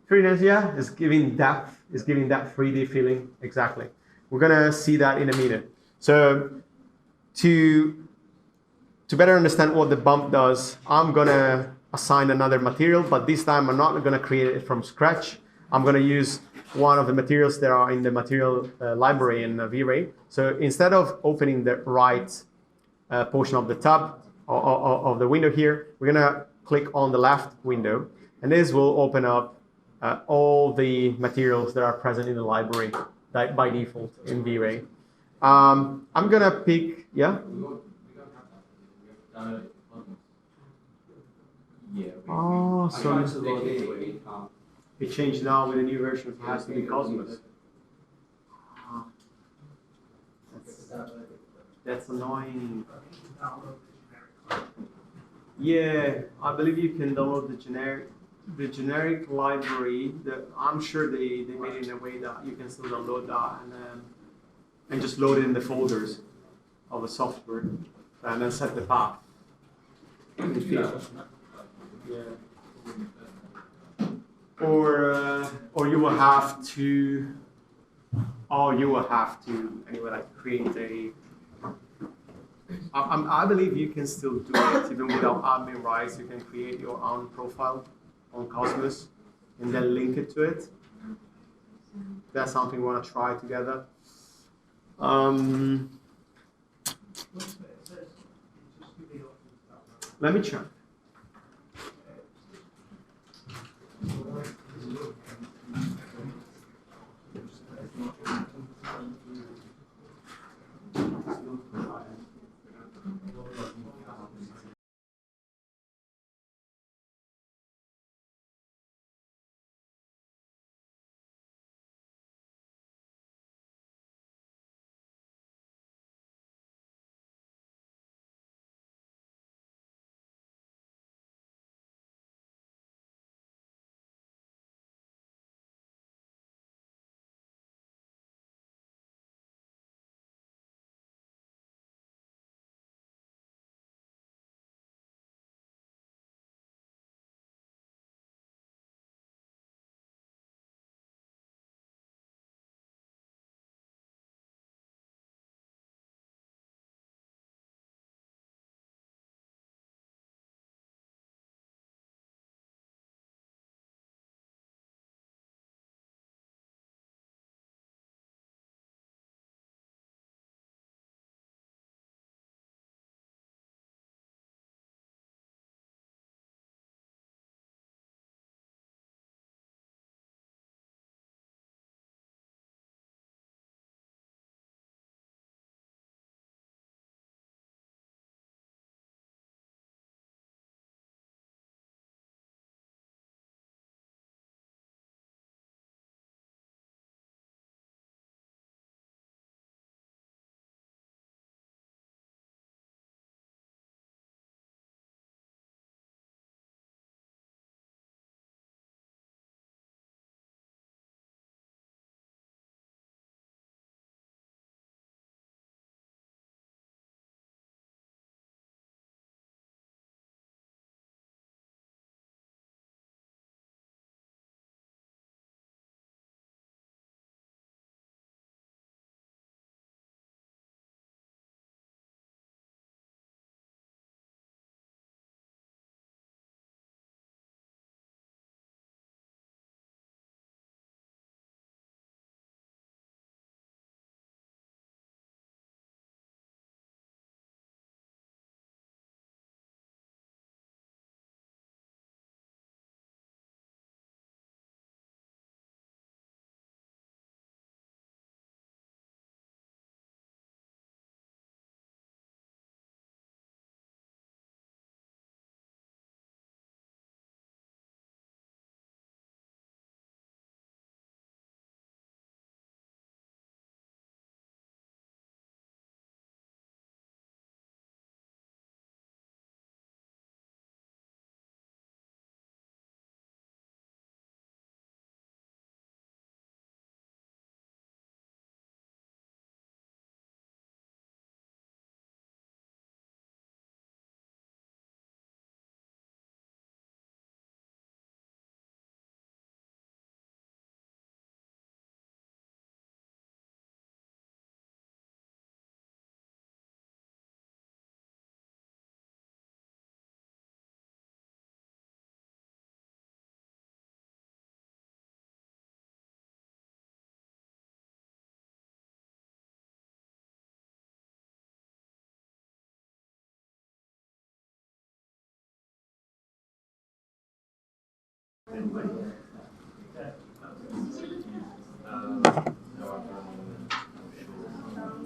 3D, yeah, is giving depth, is giving that 3D feeling. Exactly. We're gonna see that in a minute. So to better understand what the bump does, I'm gonna assign another material, but this time I'm not gonna create it from scratch. I'm gonna use one of the materials that are in the material library in VRay. So instead of opening the right portion of the tab of the window here, we're gonna click on the left window, and this will open up all the materials that are present in the library by default in VRay. I'm gonna pick, yeah? Oh, I'm trying so to log in anyway. it changed now with the new version. It has to be Cosmos. Ah, that's annoying. Yeah, I believe you can download the generic library. I'm sure they made it in a way that you can still download that and just load it in the folders of the software and then set the path. Yeah. Or you will have to, anyway, like create a. I believe you can still do it even without admin rights. You can create your own profile on Cosmos and then link it to it. That's something we want to try together. Let me check.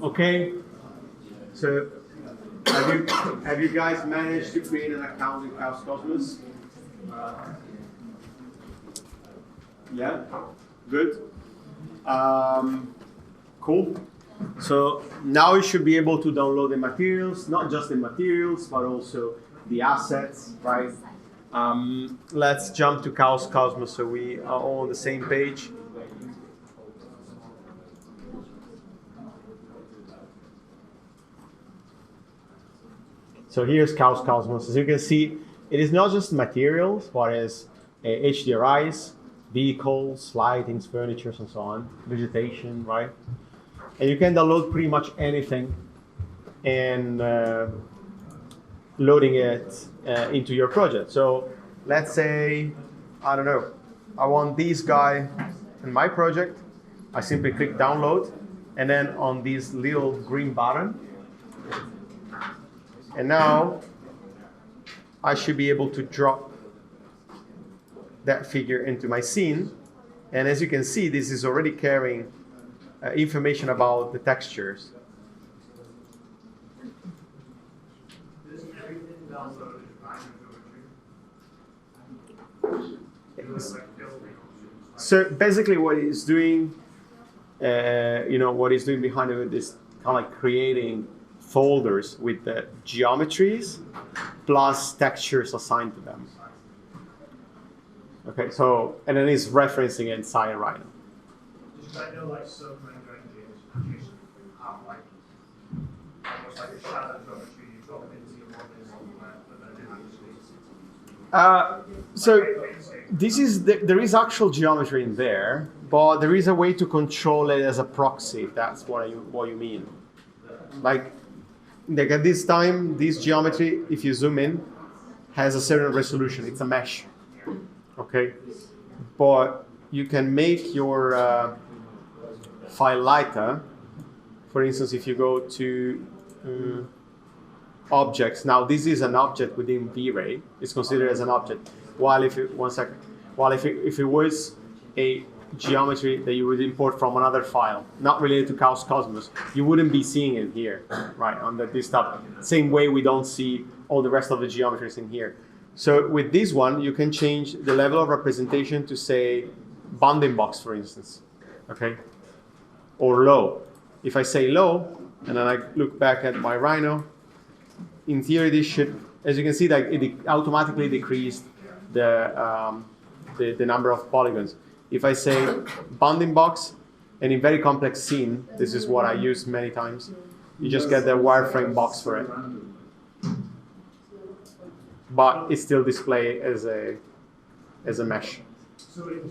Okay, so have you guys managed to create an account in Chaos Cosmos? Yeah, good. Cool. So now you should be able to download the materials, not just the materials, but also the assets, right? Let's jump to Chaos Cosmos so we are all on the same page. So here's Chaos Cosmos. As you can see, it is not just materials, but it is HDRIs, vehicles, lightings, furniture, and so on, vegetation, right? And you can download pretty much anything and loading it into your project. So let's say, I don't know, I want this guy in my project. I simply click download, and then on this little green button, and now I should be able to drop that figure into my scene. And as you can see, this is already carrying information about the textures. So basically what it's doing, what it's doing behind it is kind of like creating folders with the geometries plus textures assigned to them. Okay, so, and then it's referencing it inside Rhino. I know like so many engines have like almost like a shadow geometry you drop into your models but then actually. So this is there is actual geometry in there, but there is a way to control it as a proxy. If that's what you mean. Like at this time, this geometry, if you zoom in, has a certain resolution. It's a mesh. Okay, but you can make your file lighter. For instance, if you go to objects, now this is an object within VRay. It's considered as an object. While if it was a geometry that you would import from another file, not related to Chaos Cosmos, you wouldn't be seeing it here, right? Under this stuff. Same way we don't see all the rest of the geometries in here. So with this one, you can change the level of representation to say bounding box, for instance, okay, or low. If I say low, and then I look back at my Rhino, in theory this should, as you can see, that it automatically decreased the number of polygons. If I say bounding box, and in very complex scene, this is what I use many times, you just get the wireframe box for it. But it's still displayed as a mesh. So if you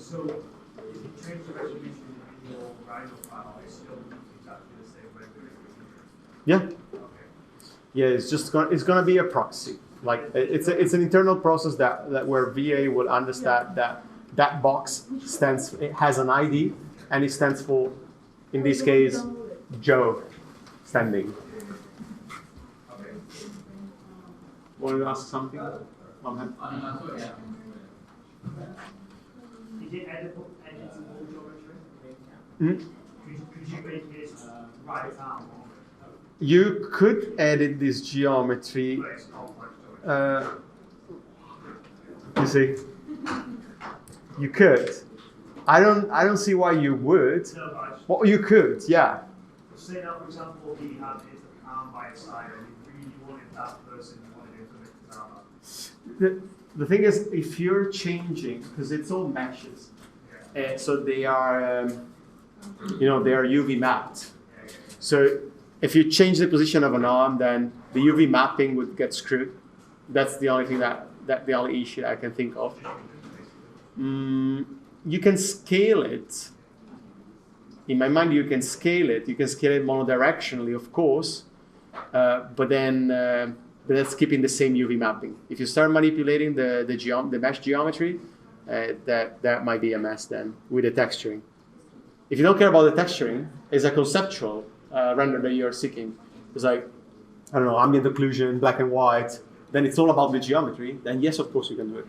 change the resolution in your Rhino file, it's still exactly the same resolution. Yeah. Okay. Yeah, it's gonna be a proxy. Like it's an internal process that where VA will understand that box has an ID and it stands for, in this case, Joe standing. Want to ask something? Yeah. Is it editable geometry? Hmm? Could you make it right arm? You could edit this geometry. But it's complex geometry. You see, you could. I don't see why you would. No, but I just- Well, you could, yeah. say that, for example, he had his arm by his side and he really wanted that person, you wanted him to make his arm up. The thing is, if you're changing, because it's all meshes, so they are, they are UV mapped. So if you change the position of an arm, then the UV mapping would get screwed. That's the only thing the only issue that I can think of. You can scale it. In my mind, you can scale it. You can scale it monodirectionally, of course, but that's keeping the same UV mapping. If you start manipulating the mesh geometry, that might be a mess then with the texturing. If you don't care about the texturing, it's a conceptual render that you're seeking. It's like, I don't know, ambient occlusion, black and white. Then it's all about the geometry. Then yes, of course you can do it.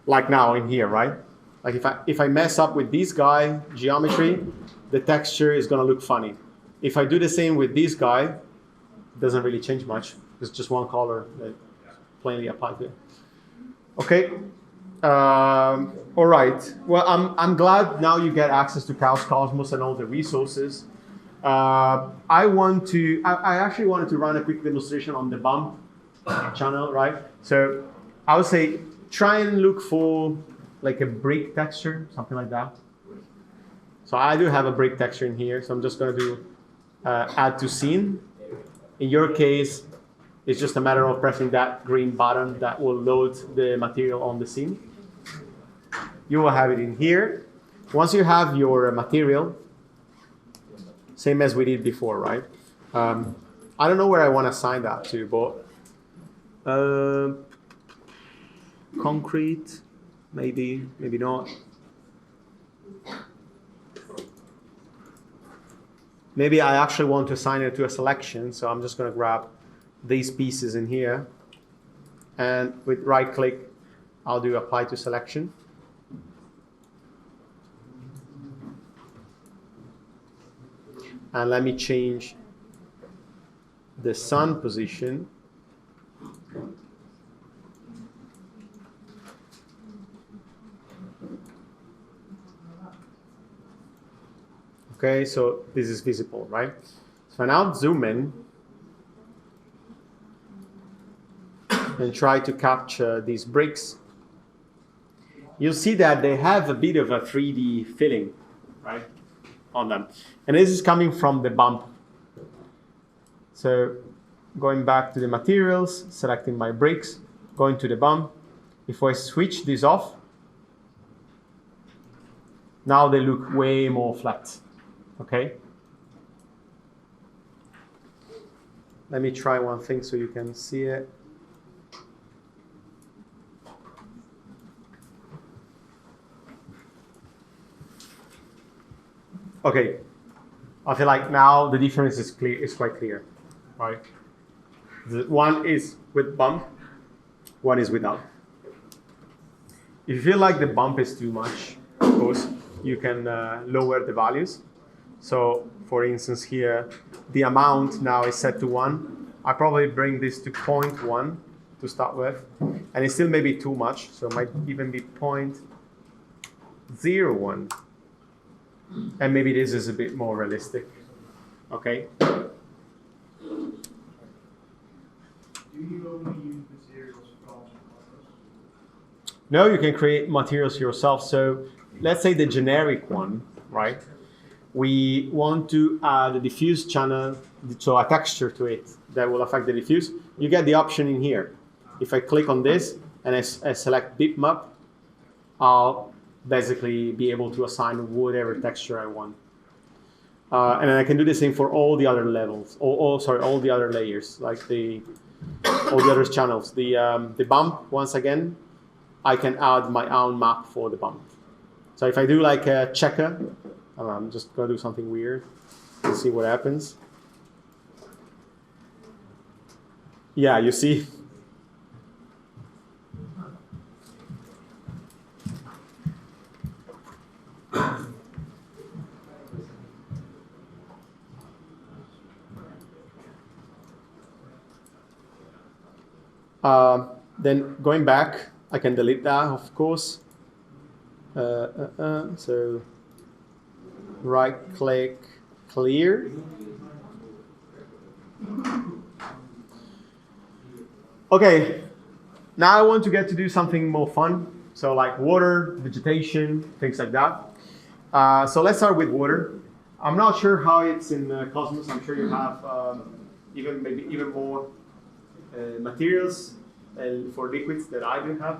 Like now in here, right? Like if I mess up with this guy geometry, the texture is gonna look funny. If I do the same with this guy, it doesn't really change much. It's just one color that plainly applies to it. Okay. All right. Well, I'm glad now you get access to Chaos Cosmos and all the resources. I actually wanted to run a quick demonstration on the bump channel, right? So I would say try and look for like a brick texture, something like that. So I do have a brick texture in here, so I'm just going to do add to scene. In your case, it's just a matter of pressing that green button that will load the material on the scene. You will have it in here. Once you have your material, same as we did before, right? I don't know where I want to assign that to, but concrete, maybe not. Maybe I actually want to assign it to a selection, so I'm just going to grab these pieces in here, and with right click, I'll do apply to selection. And let me change the sun position. Okay, so this is visible, right? So now zoom in and try to capture these bricks. You'll see that they have a bit of a 3D feeling, right, on them. And this is coming from the bump. So going back to the materials, selecting my bricks, going to the bump. If I switch this off, now they look way more flat. Okay. Let me try one thing so you can see it. Okay. I feel like now the difference is clear. It's quite clear, right? The one is with bump, one is without. If you feel like the bump is too much, of course, you can lower the values. So, for instance, here, the amount now is set to 1. I probably bring this to 0.1 to start with. And it's still maybe too much, so it might even be 0.01. And maybe this is a bit more realistic. Okay? Do you only use materials from others? No, you can create materials yourself. So, let's say the generic one, right? We want to add a diffuse channel, so a texture to it that will affect the diffuse. You get the option in here. If I click on this and I select bitmap, I'll basically be able to assign whatever texture I want. And then I can do the same for all the other levels, all the other layers, like all the other channels. The bump, once again, I can add my own map for the bump. So if I do like a checker, I'm just going to do something weird and see what happens. Yeah, you see? Then going back, I can delete that, of course. So right click, clear. Okay, now I want to get to do something more fun. So like water, vegetation, things like that. So let's start with water. I'm not sure how it's in Cosmos. I'm sure you have maybe even more materials for liquids that I do have.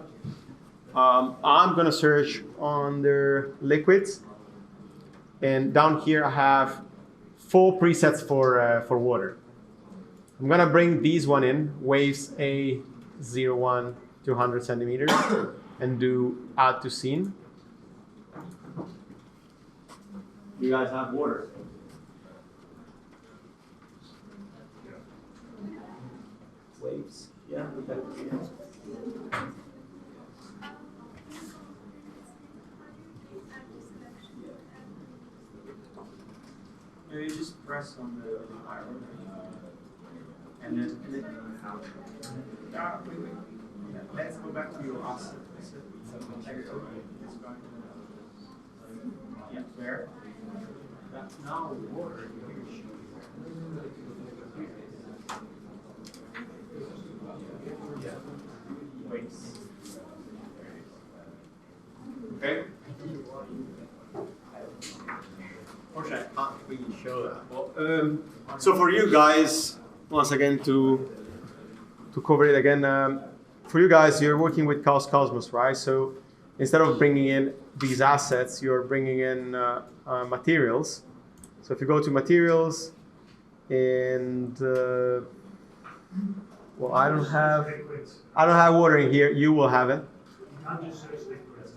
I'm gonna search under liquids. And down here I have 4 presets for water. I'm gonna bring these one in, waves A01 to 100 centimeters, and do add to scene. You guys have water. Waves, yeah, okay. You just press on the arrow and then wait. Yeah. let's go back to your asset. Yeah, where? That's now water. Waste. Okay. Unfortunately, I can't really show that. But, so for you guys, once again to cover it again, for you guys, you're working with Chaos Cosmos, right? So instead of bringing in these assets, you're bringing in materials. So if you go to materials, and well, I don't have water in here. You will have it. You can't just search liquids.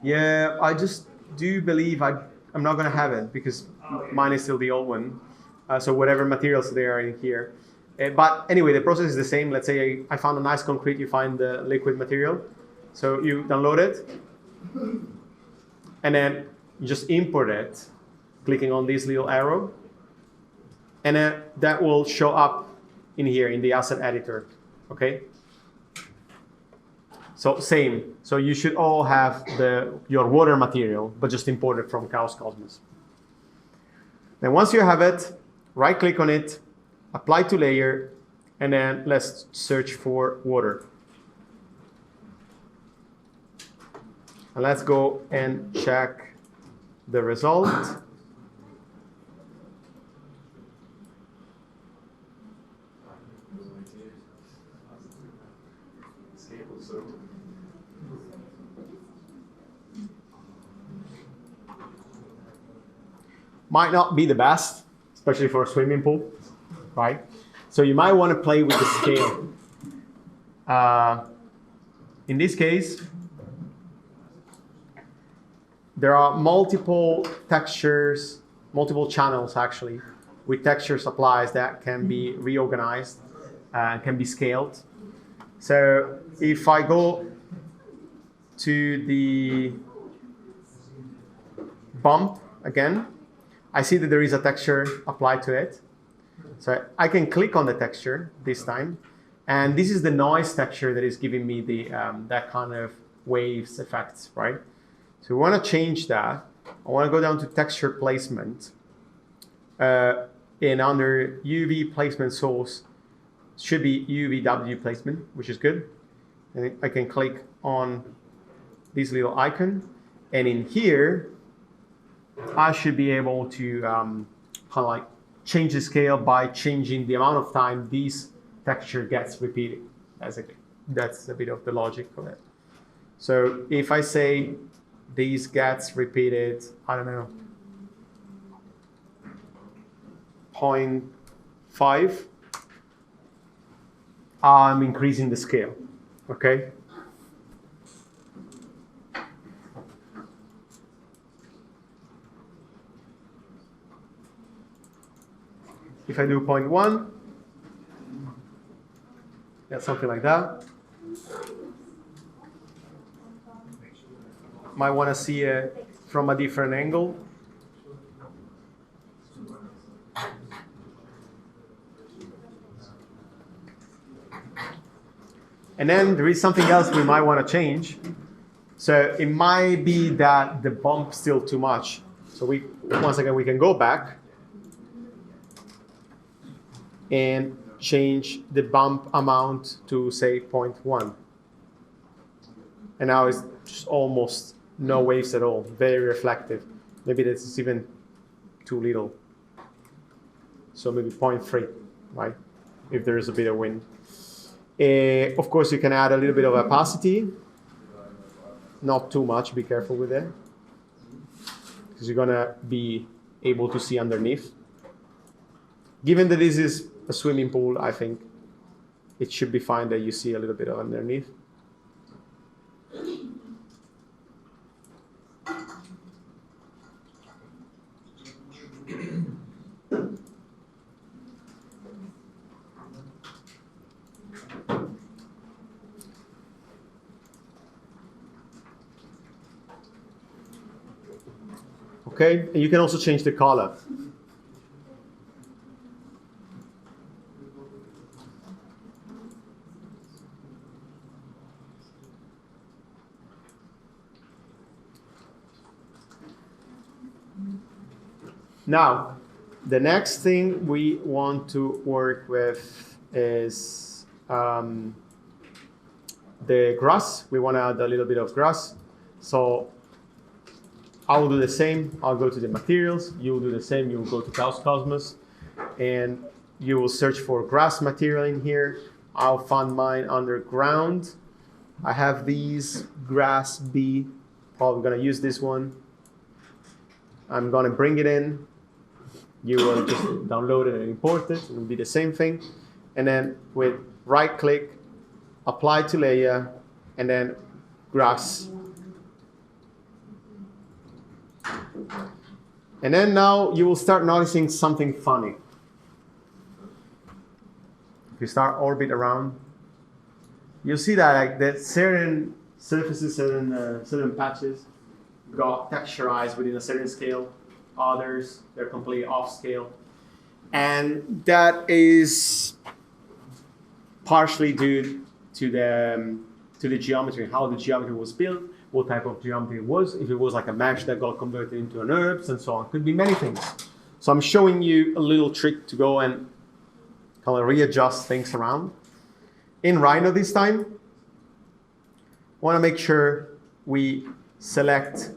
Yeah, I just do believe I'm not gonna have it because mine is still the old one. So whatever materials there are in here. But anyway, the process is the same. Let's say I found a nice concrete, you find the liquid material. So you download it, and then you just import it, clicking on this little arrow. And then that will show up in here in the asset editor, okay? So same, so you should all have your water material, but just imported from Chaos Cosmos. Then once you have it, right click on it, apply to layer, and then let's search for water. And let's go and check the result. Might not be the best, especially for a swimming pool, right? So you might want to play with the scale. In this case, there are multiple textures, multiple channels actually, with texture supplies that can be reorganized, can be scaled. So if I go to the bump again, I see that there is a texture applied to it. So I can click on the texture this time, and this is the noise texture that is giving me the that kind of waves effects, right? So we want to change that. I want to go down to texture placement, and under UV placement source should be UVW placement, which is good. And I can click on this little icon, and in here I should be able to kind of like change the scale by changing the amount of time this texture gets repeated. That's a bit of the logic of it. So if I say these gets repeated, I don't know, 0.5, I'm increasing the scale, okay? If I do 0.1, yeah, something like that. Might want to see it from a different angle. And then there is something else we might want to change. So it might be that the bump's still too much. So once again, we can go back and change the bump amount to say 0.1. And now it's just almost no waves at all, very reflective. Maybe that's even too little. So maybe 0.3, right? If there is a bit of wind. Of course, you can add a little bit of opacity. Not too much, be careful with it. Because you're gonna be able to see underneath. Given that this is a swimming pool, I think it should be fine that you see a little bit of underneath. Okay, and you can also change the color. Now, the next thing we want to work with is the grass. We want to add a little bit of grass. So I'll do the same. I'll go to the materials. You'll do the same. You'll go to Chaos Cosmos, and you will search for grass material in here. I'll find mine underground. I have these grass B. Probably gonna use this one. I'm gonna bring it in. You will just download it and import it. It will be the same thing. And then with right click, apply to layer, and then grass. And then now you will start noticing something funny. If you start orbit around, you'll see that like that certain surfaces, certain patches got texturized within a certain scale. Others, they're completely off scale. And that is partially due to the geometry, how the geometry was built, what type of geometry it was, if it was like a mesh that got converted into an herbs and so on. Could be many things. So I'm showing you a little trick to go and kind of readjust things around. In Rhino this time, want to make sure we select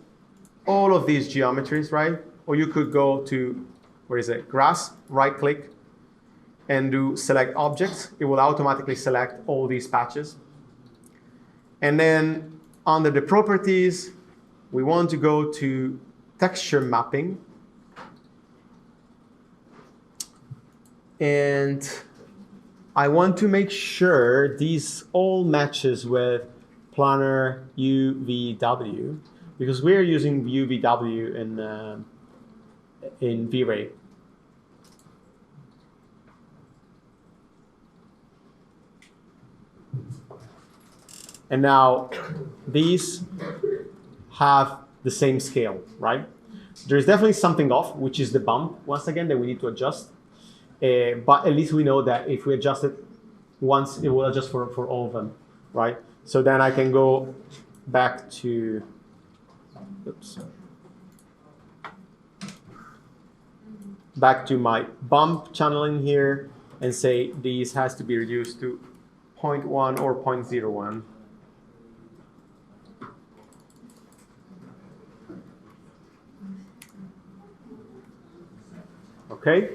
all of these geometries, right? Or you could go to, where is it? Grass, right click, and do select objects. It will automatically select all these patches. And then under the properties, we want to go to texture mapping. And I want to make sure these all matches with planar UVW, because we're using UVW in VRay. And now these have the same scale, right? There's definitely something off, which is the bump, once again, that we need to adjust. But at least we know that if we adjust it once, it will adjust for all of them, right? So then I can go back to, back to my bump channeling here and say these has to be reduced to 0.1 or 0.01. Okay.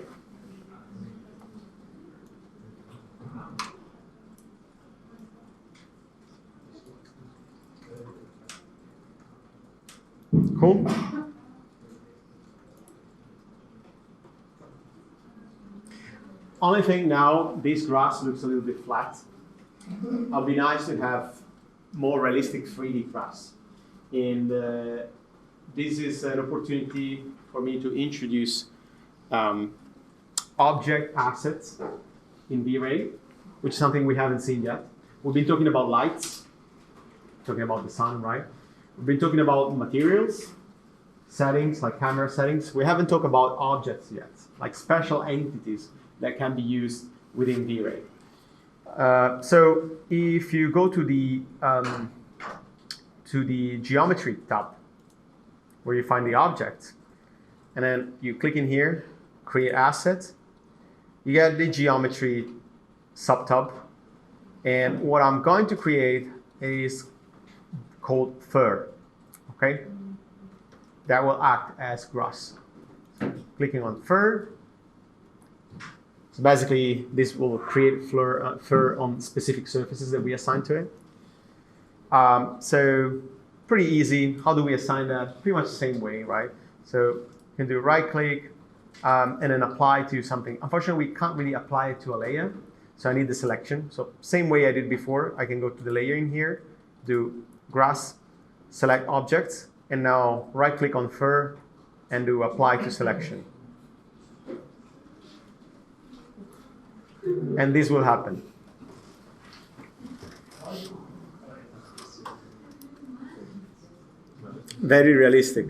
Cool. Only thing now, this grass looks a little bit flat. It'll be nice to have more realistic 3D grass. And this is an opportunity for me to introduce object assets in VRay, which is something we haven't seen yet. We've been talking about lights, talking about the sun, right? We've been talking about materials, settings, like camera settings. We haven't talked about objects yet, like special entities that can be used within VRay. So if you go to the geometry tab, where you find the object, and then you click in here, create asset, you get the geometry subtab. And what I'm going to create is called fur, okay? That will act as grass. So clicking on fur. So basically, this will create fur on specific surfaces that we assign to it. So pretty easy. How do we assign that? Pretty much the same way, right? So you can do right click and then apply to something. Unfortunately, we can't really apply it to a layer. So I need the selection. So same way I did before, I can go to the layer in here, do grass, select objects, and now right click on fur and do apply to selection. And this will happen. Very realistic.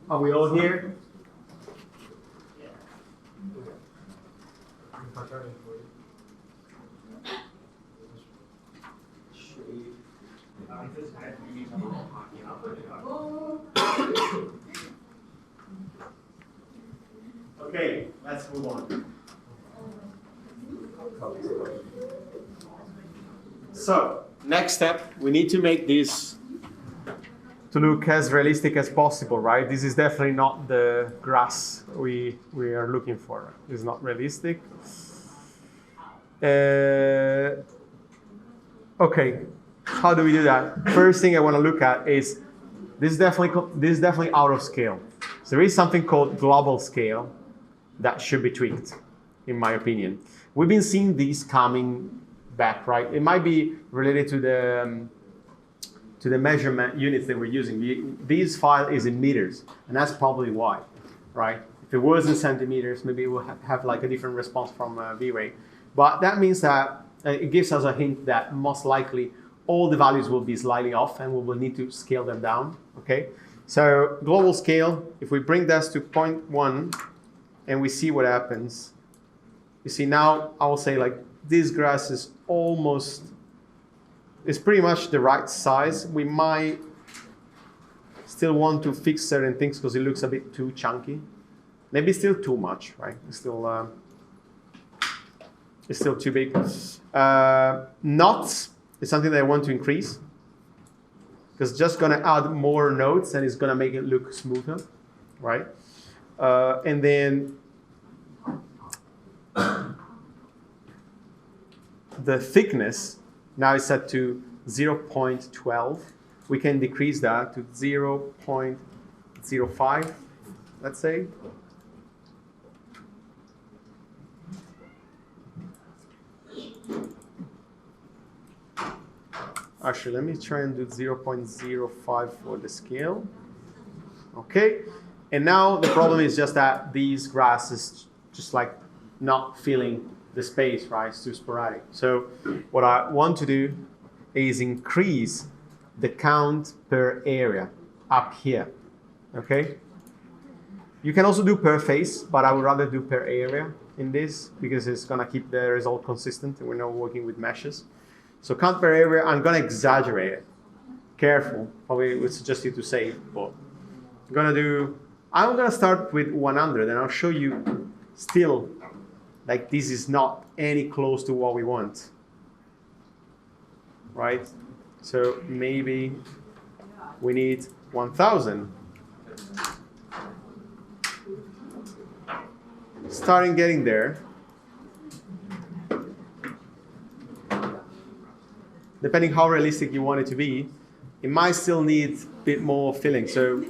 Are we all here? Okay, let's move on. So, next step, we need to make this to look as realistic as possible, right? This is definitely not the grass we are looking for. It's not realistic. Okay, how do we do that? First thing I want to look at is this is definitely out of scale. So there is something called global scale that should be tweaked, in my opinion. We've been seeing these coming back, right? It might be related to the measurement units that we're using. This file is in meters, and that's probably why, right? If it was in centimeters, maybe it will have like a different response from VRay. But that means that it gives us a hint that most likely all the values will be slightly off, and we will need to scale them down, okay? So global scale, if we bring this to 0.1, and we see what happens, you see now I will say like this grass is it's pretty much the right size. We might still want to fix certain things because it looks a bit too chunky. Maybe still too much, right? It's still too big. Knots is something that I want to increase because it's just gonna add more nodes and it's gonna make it look smoother, right? And then the thickness now is set to 0.12. We can decrease that to 0.05, let's say. Actually, let me try and do 0.05 for the scale. Okay, and now the problem is just that these grass is just like not filling the space, right? It's too sporadic. So what I want to do is increase the count per area up here, okay? You can also do per face, but I would rather do per area in this because it's gonna keep the result consistent and we're not working with meshes. So count per area, I'm gonna exaggerate it. Careful, probably would suggest you to say, but I'm gonna start with 100 and I'll show you still like this is not any close to what we want, right? So maybe we need 1000. Starting getting there. Depending how realistic you want it to be, it might still need a bit more filling. So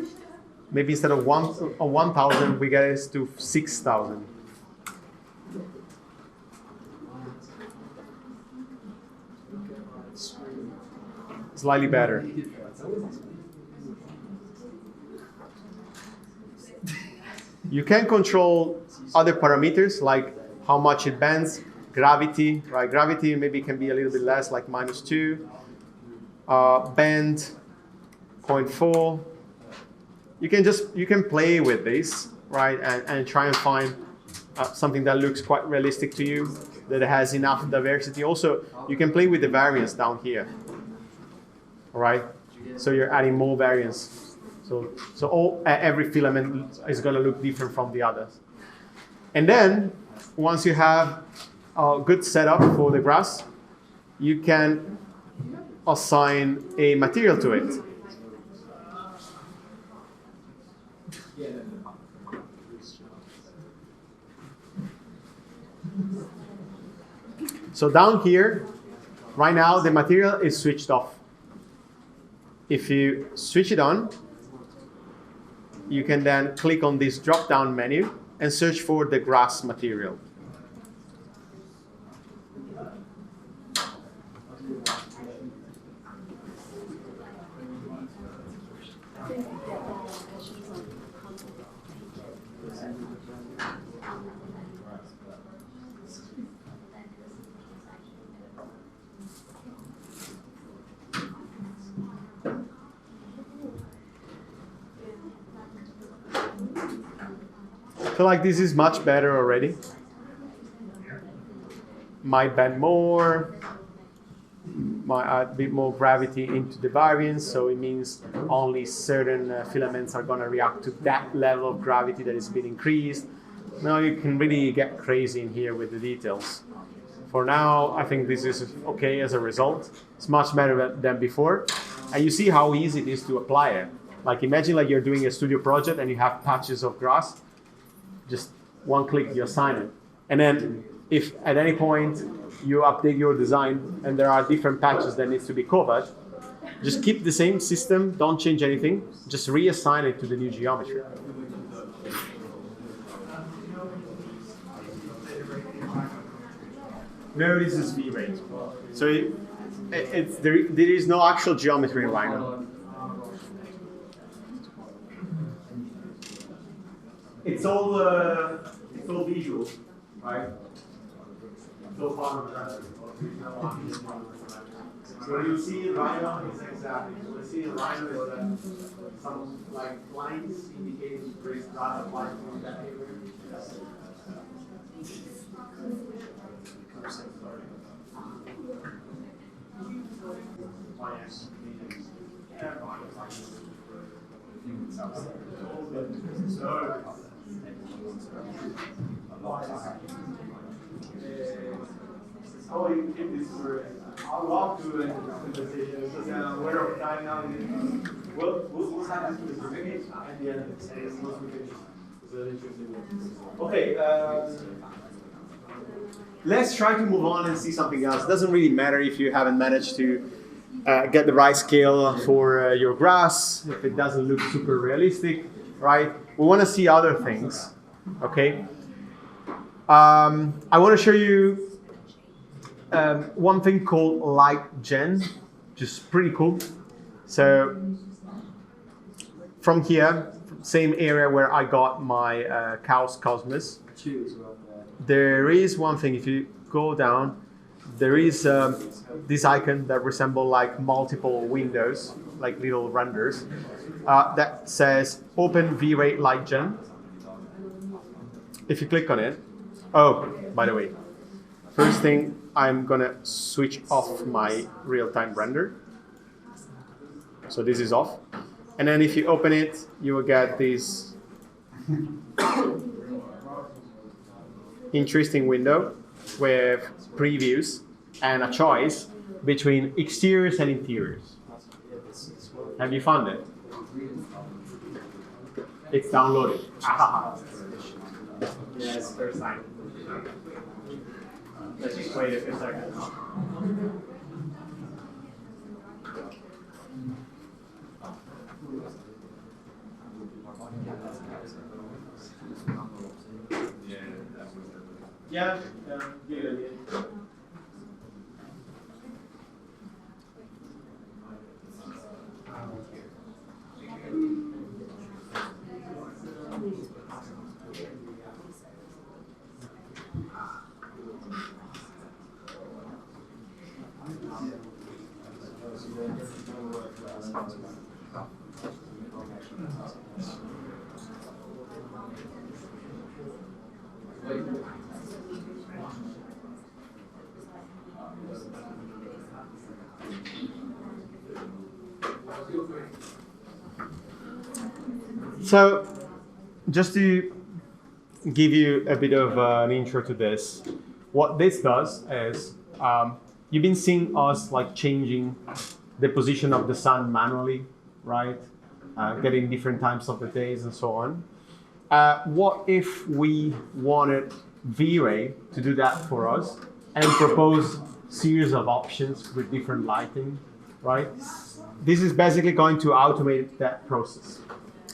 maybe instead of 1000, we get it to 6000. Slightly better. You can control other parameters like how much it bends, gravity, right? Gravity maybe can be a little bit less, like -2. Bend, 0.4. You can play with this, right? And try and find something that looks quite realistic to you, that has enough diversity. Also, you can play with the variance down here. All right, so you're adding more variance. So every filament is going to look different from the others. And then once you have a good setup for the grass, you can assign a material to it. So down here, right now the material is switched off. If you switch it on, you can then click on this drop-down menu and search for the grass material. feel like this is much better already. Might bend more, might add a bit more gravity into the variance, so it means only certain filaments are going to react to that level of gravity that has been increased. Now you can really get crazy in here with the details. For now, I think this is okay as a result. It's much better than before. And you see how easy it is to apply it. Like imagine like you're doing a studio project and you have patches of grass. Just one click, you assign it. And then if at any point you update your design and there are different patches that needs to be covered, just keep the same system, don't change anything, just reassign it to the new geometry. No, this is VRay. So there is no actual geometry in Rhino. It's all visual, right? It's all part of that. What you see in Rhino is exactly. What you see in Rhino is some like lines indicating there is data applied from that area. Oh, you keep this for I love to a conversation because I'm aware of time now. We'll sign this for the beginning and the end. It's an interesting one. Okay. Let's try to move on and see something else. It doesn't really matter if you haven't managed to get the right scale for your grass, if it doesn't look super realistic, right? We want to see other things, okay? I want to show you one thing called light gen, which is pretty cool. So from here, same area where I got my Chaos Cosmos, there is one thing. If you go down, there is this icon that resembles like multiple windows, like little renders, that says Open VRay Light Gen. If you click on it, oh, by the way, first thing, I'm gonna switch off my real-time render. So this is off. And then if you open it, you will get this interesting window with previews and a choice between exteriors and interiors. Have you found it? It's downloaded. Yes, first time. Let's just wait a few seconds. Yeah, good. So, just to give you a bit of an intro to this, what this does is you've been seeing us like changing the position of the sun manually, right? Getting different times of the days and so on. What if we wanted VRay to do that for us and propose series of options with different lighting, right? This is basically going to automate that process.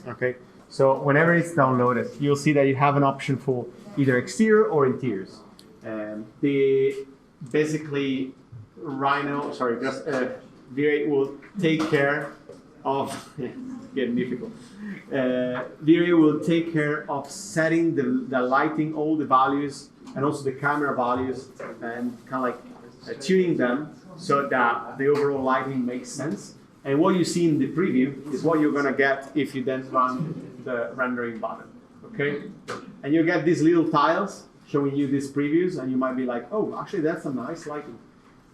Okay, so whenever it's downloaded, you'll see that you have an option for either exterior or interiors. Basically VRay will take care of, getting difficult. VRay will take care of setting the lighting, all the values, and also the camera values, and kind of like tuning them so that the overall lighting makes sense. And what you see in the preview is what you're going to get if you then run the rendering button. Okay? And you get these little tiles showing you these previews, and you might be like, oh, actually that's a nice lighting.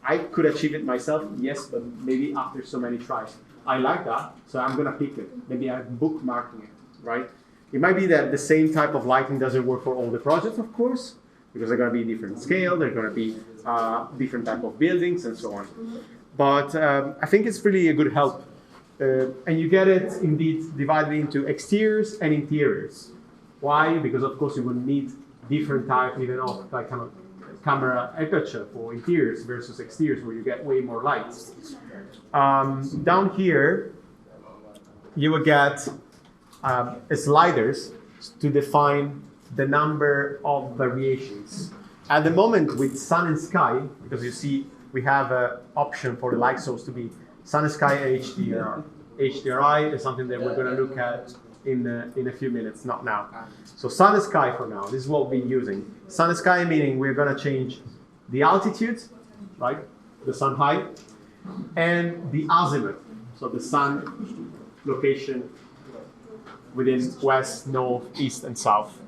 I could achieve it myself, yes, but maybe after so many tries. I like that, so I'm gonna pick it. Maybe I'm bookmarking it, right? It might be that the same type of lighting doesn't work for all the projects, of course, because they're gonna be different scale, they're gonna be different type of buildings and so on. But I think it's really a good help. And you get it indeed divided into exteriors and interiors. Why? Because of course you would need different type even of like kind of camera aperture for interiors versus exteriors where you get way more light. Down here you will get sliders to define the number of variations. At the moment with sun and sky, because you see we have an option for the light source to be sun and sky and HDRI. HDRI is something that we're going to look at in a few minutes, not now. So sun and sky for now, this is what we're using. Sun and sky meaning we're going to change the altitude, right, the sun height, and the azimuth, so the sun location within west, north, east, and south.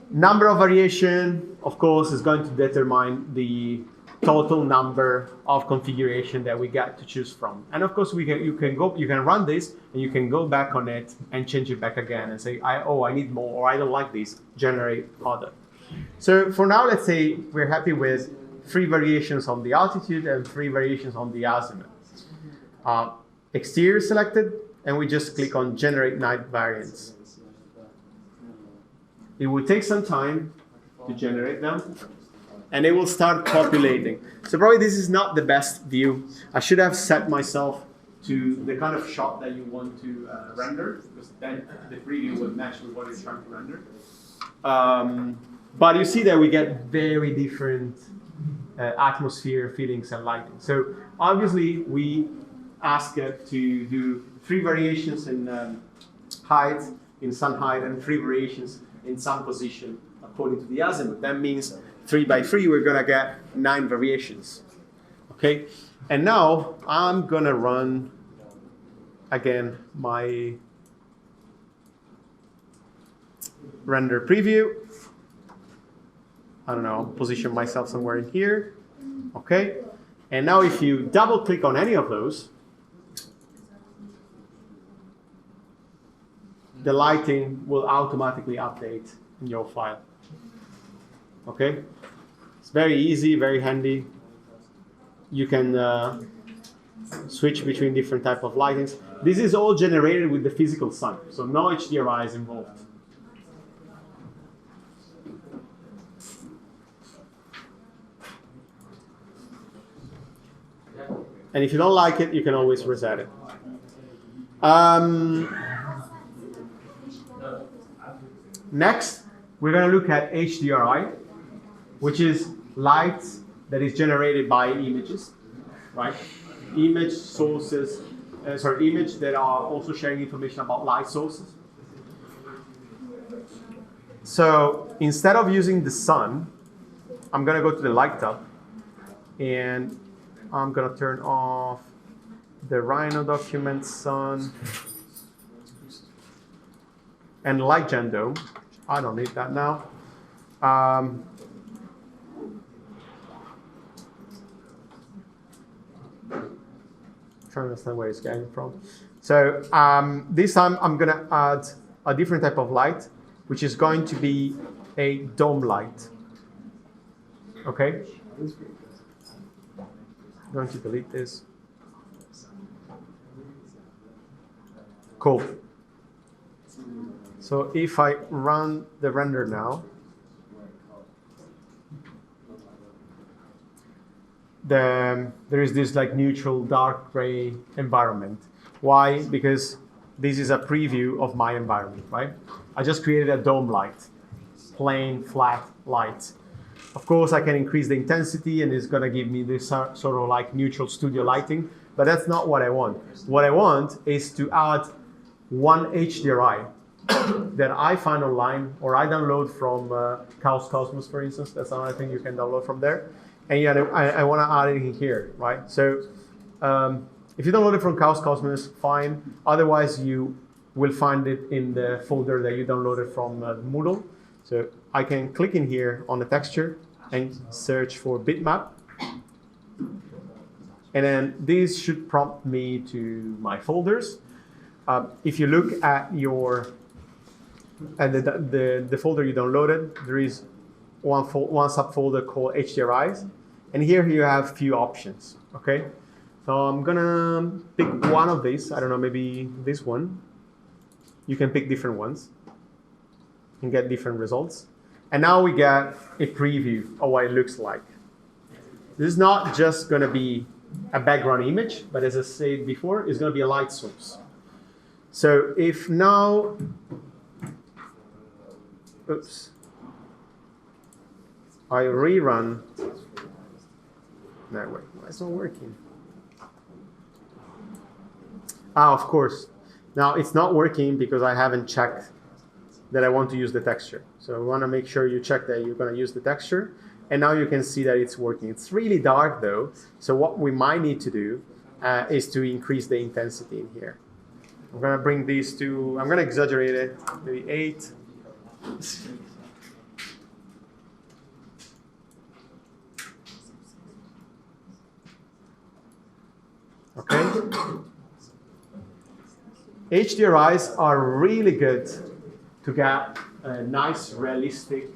Number of variation, of course, is going to determine the total number of configuration that we get to choose from. And of course, you can run this and you can go back on it and change it back again and say, I need more, or I don't like this, generate other. So for now, let's say we're happy with 3 variations on the altitude and 3 variations on the azimuth. Exterior selected, and we just click on generate night variants. It will take some time to generate them, and it will start populating. So probably this is not the best view. I should have set myself to the kind of shot that you want to render, because then the preview will match with what you're trying to render. But you see that we get very different atmosphere, feelings, and lighting. So obviously we ask it to do 3 variations in height, in sun height, and 3 variations in sun position according to the azimuth. That means 3 by 3, we're gonna get 9 variations. Okay, and now I'm gonna run again my render preview. I don't know, position myself somewhere in here. Okay, and now if you double click on any of those, the lighting will automatically update in your file. Okay, it's very easy, very handy. You can switch between different type of lightings. This is all generated with the physical sun, so no HDRI is involved. And if you don't like it, you can always reset it. Next, we're going to look at HDRI, which is light that is generated by images, right? Image sources, image that are also sharing information about light sources. So instead of using the sun, I'm going to go to the light tab, and I'm going to turn off the Rhino document, sun, and light gen dome. I don't need that now. Trying to understand where it's getting from. So this time I'm going to add a different type of light, which is going to be a dome light. Okay? I'm going to delete this. Cool. So if I run the render now, there is this like neutral dark gray environment. Why? Because this is a preview of my environment, right? I just created a dome light, plain flat light. Of course, I can increase the intensity and it's gonna give me this sort of like neutral studio lighting, but that's not what I want. What I want is to add one HDRI that I find online or I download from Chaos Cosmos, for instance. That's another thing you can download from there. And yeah, I want to add it in here, right? So if you download it from Chaos Cosmos, fine. Otherwise, you will find it in the folder that you downloaded from Moodle. So I can click in here on the texture and search for bitmap. And then this should prompt me to my folders. If you look at your the folder you downloaded, there is one subfolder called HDRIs, and here you have few options. Okay, so I'm gonna pick one of these. I don't know, maybe this one. You can pick different ones and get different results. And now we get a preview of what it looks like. This is not just gonna be a background image, but as I said before, it's gonna be a light source. So if now, oops, I rerun, no, wait, it's not working. Ah, of course. Now it's not working because I haven't checked that I want to use the texture. So we want to make sure you check that you're going to use the texture. And now you can see that it's working. It's really dark though. So what we might need to do is to increase the intensity in here. I'm going to bring these to, I'm going to exaggerate it, maybe 8. Okay. HDRIs are really good to get a nice, realistic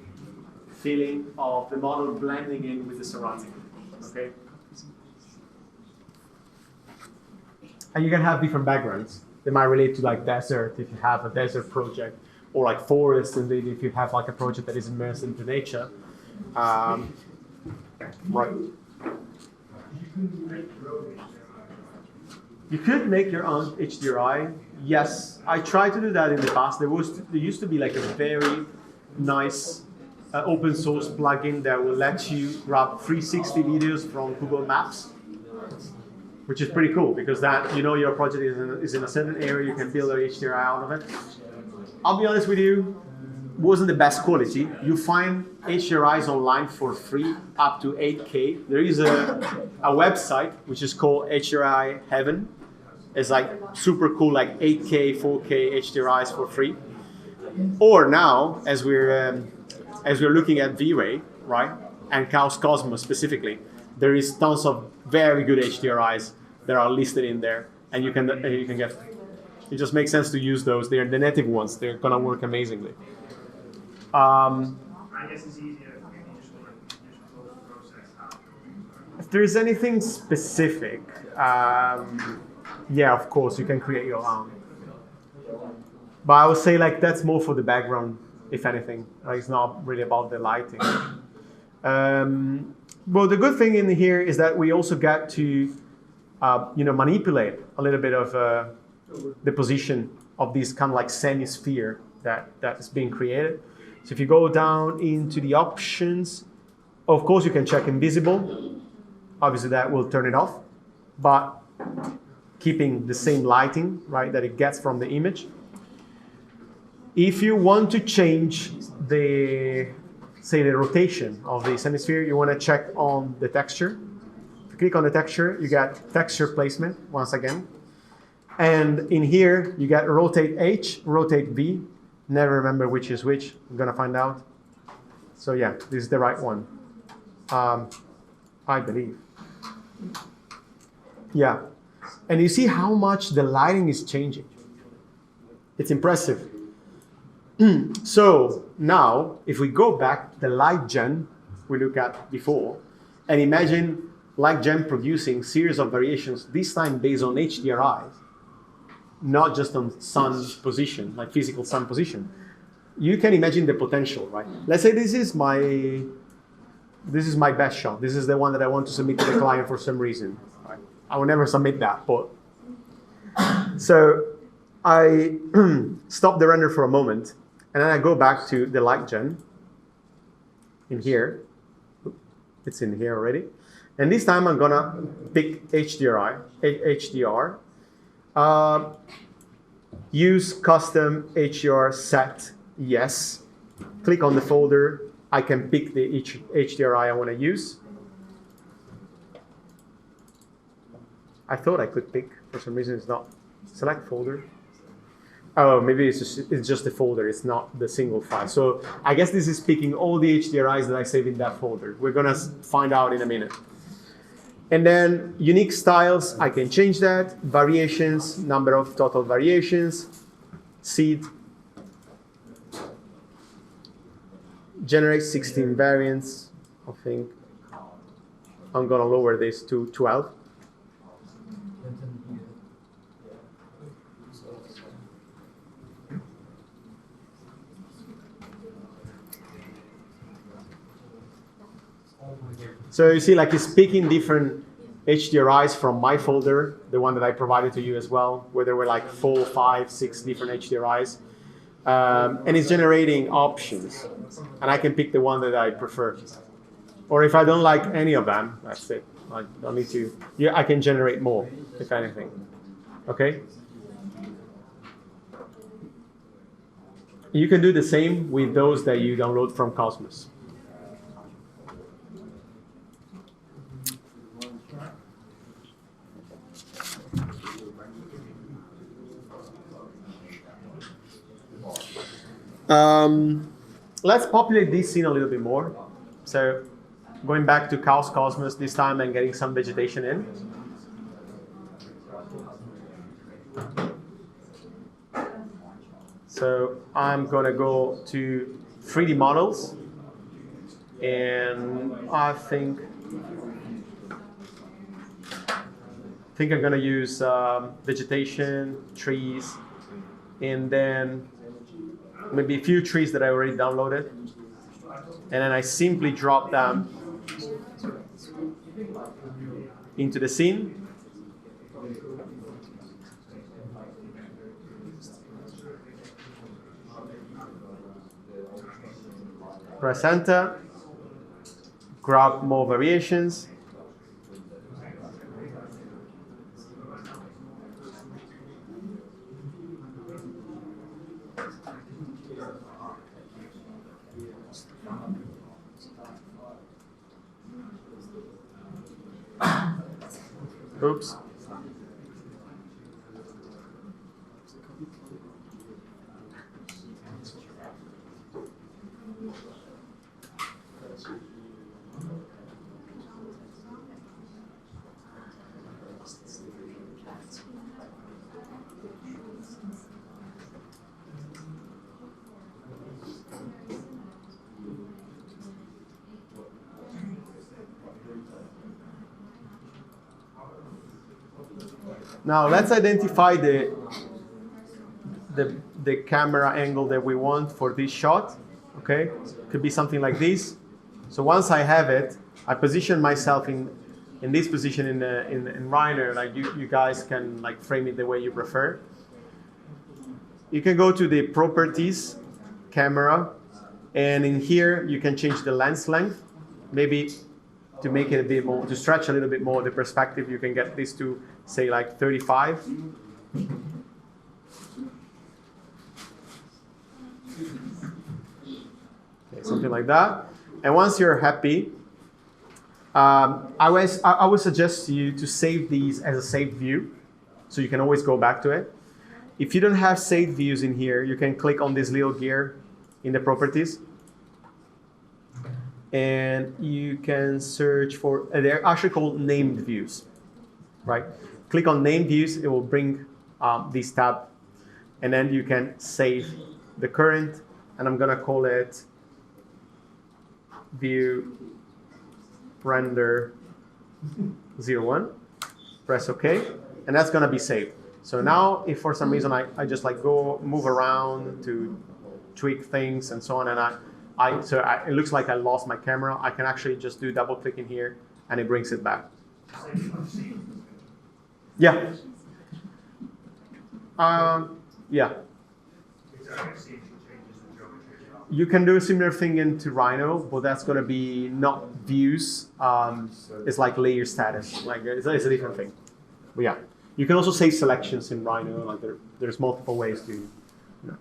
feeling of the model blending in with the surrounding. Okay. And you can have different backgrounds. They might relate to like desert if you have a desert project, or like forest indeed if you have like a project that is immersed into nature. Right. You could make your own HDRI. Yes, I tried to do that in the past. There used to be like a very nice open source plugin that will let you grab 360 videos from Google Maps, which is pretty cool because that your project is in a certain area, you can build an HDRI out of it. I'll be honest with you, wasn't the best quality. You find HDRIs online for free up to 8K. There is a website which is called HDRI Heaven. It's like super cool, like 8K, 4K HDRIs for free. Or now, as we're looking at VRay, right, and Chaos Cosmos specifically, there is tons of very good HDRIs that are listed in there, and you can get. It just makes sense to use those. They're the native ones. They're gonna work amazingly. I guess it's easier if you just want to close the process out. If there's anything specific, yeah, of course, you can create your own. But I would say like that's more for the background, if anything. Like, it's not really about the lighting. Well, the good thing in here is that we also get to, manipulate a little bit of the position of this kind of like semi-sphere that is being created. So if you go down into the options, of course you can check invisible. Obviously that will turn it off, but keeping the same lighting, right, that it gets from the image. If you want to change the rotation of the hemisphere, you want to check on the texture. If you click on the texture, you get texture placement once again. And in here, you get rotate H, rotate V. Never remember which is which. I'm going to find out. So yeah, this is the right one. I believe. Yeah. And you see how much the lighting is changing. It's impressive. So now, if we go back, the light gen we looked at before, and imagine light gen producing series of variations, this time based on HDRIs, not just on sun position, like physical sun position. You can imagine the potential, right? Let's say this is my best shot. This is the one that I want to submit to the client for some reason. Right? I will never submit that, but so I stop the render for a moment, and then I go back to the light gen in here. It's in here already. And this time I'm gonna pick HDR. Use custom HDR set, yes. Click on the folder. I can pick the HDRI I want to use. I thought I could pick, for some reason it's not. Select folder. Oh, maybe it's just a folder. It's not the single file. So I guess this is picking all the HDRIs that I save in that folder. We're gonna find out in a minute. And then unique styles, I can change that. Variations, number of total variations. Seed. Generate 16 variants. I think I'm gonna lower this to 12. So you see, like, it's picking different HDRIs from my folder, the one that I provided to you as well, where there were like 4, 5, 6 different HDRIs. And it's generating options. And I can pick the one that I prefer. Or if I don't like any of them, that's it. I don't need to. Yeah, I can generate more, the kind of thing. Okay? You can do the same with those that you download from Cosmos. Let's populate this scene a little bit more. So going back to Chaos Cosmos this time and getting some vegetation in. So I'm gonna go to 3D models, and I think I'm gonna use vegetation, trees, and then maybe a few trees that I already downloaded, and then I simply drop them into the scene. Press enter, grab more variations. Oops. Now let's identify the camera angle that we want for this shot. Okay, could be something like this. So once I have it, I position myself in this position in Rhino. Like you guys can like frame it the way you prefer. You can go to the properties, camera, and in here you can change the lens length. Maybe to make it a bit more, to stretch a little bit more the perspective, you can get this to say like 35. Okay, something like that. And once you're happy, I would suggest you to save these as a saved view, so you can always go back to it. If you don't have saved views in here, you can click on this little gear in the properties, and you can search for, they're actually called named views, right? Click on named views, it will bring this tab, and then you can save the current, and I'm gonna call it view render 01. Press OK, and that's gonna be saved. So now if for some reason I just like go move around to tweak things and so on, and it looks like I lost my camera, I can actually just do double click in here and it brings it back. Yeah. Yeah. You can do a similar thing into Rhino, but that's going to be not views. It's like layer status. Like it's a different thing. But yeah, you can also save selections in Rhino. Like there's multiple ways to.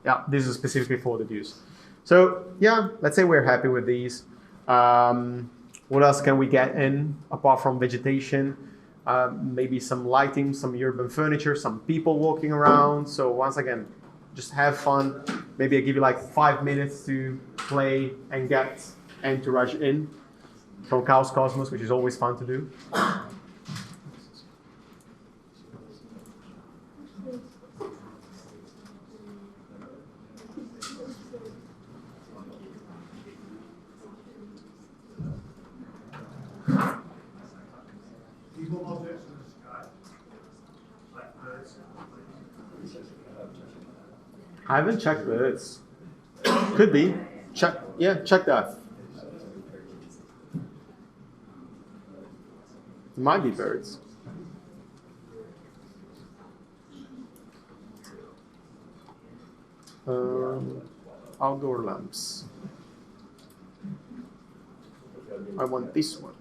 Yeah, this is specifically for the views. So yeah, let's say we're happy with these. What else can we get in apart from vegetation? Maybe some lighting, some urban furniture, some people walking around. So once again, just have fun. Maybe I give you like 5 minutes to play and get entourage in from Chaos Cosmos, which is always fun to do. People objects in the sky, like birds. I haven't checked birds. Could be. Check. Yeah, check that. It might be birds. Outdoor lamps. I want this one.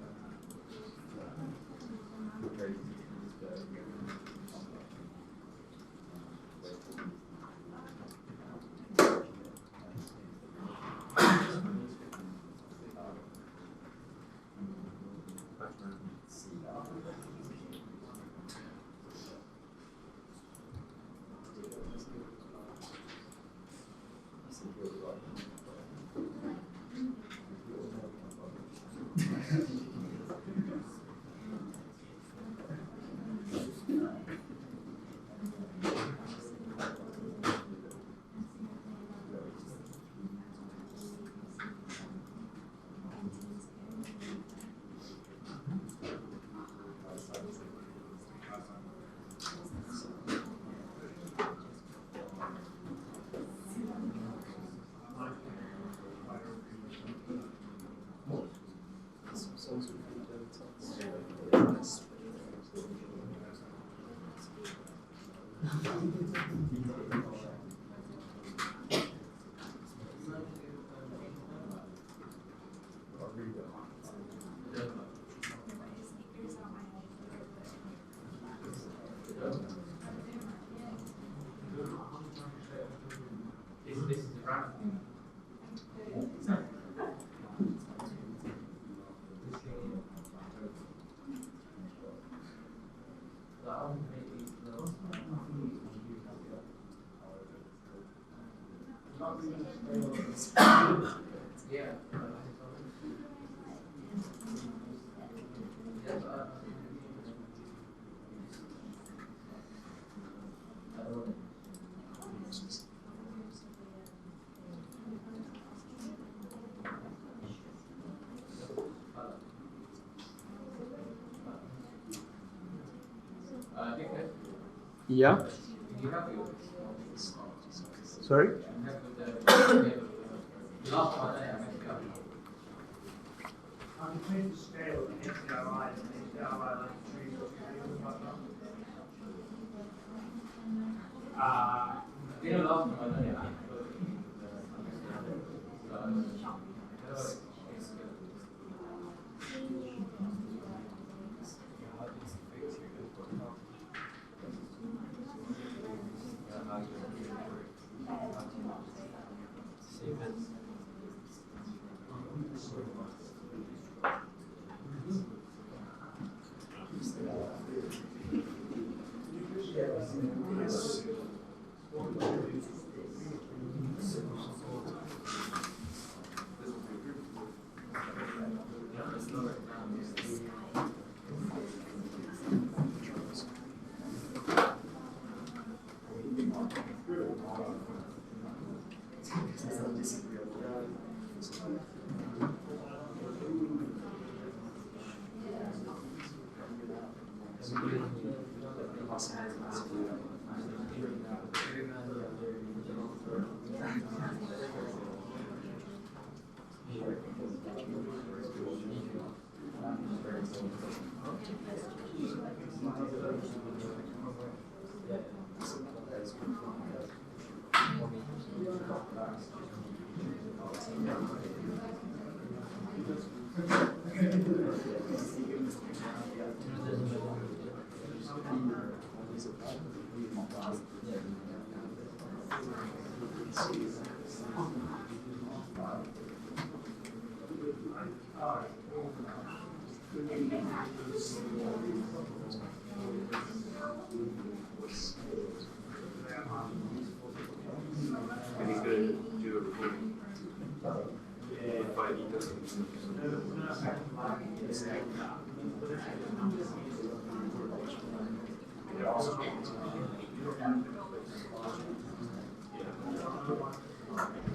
Yeah. Sorry? I can change the scale of the HDRI and the HDRI like trees or something like that. really good to recording. If I need to.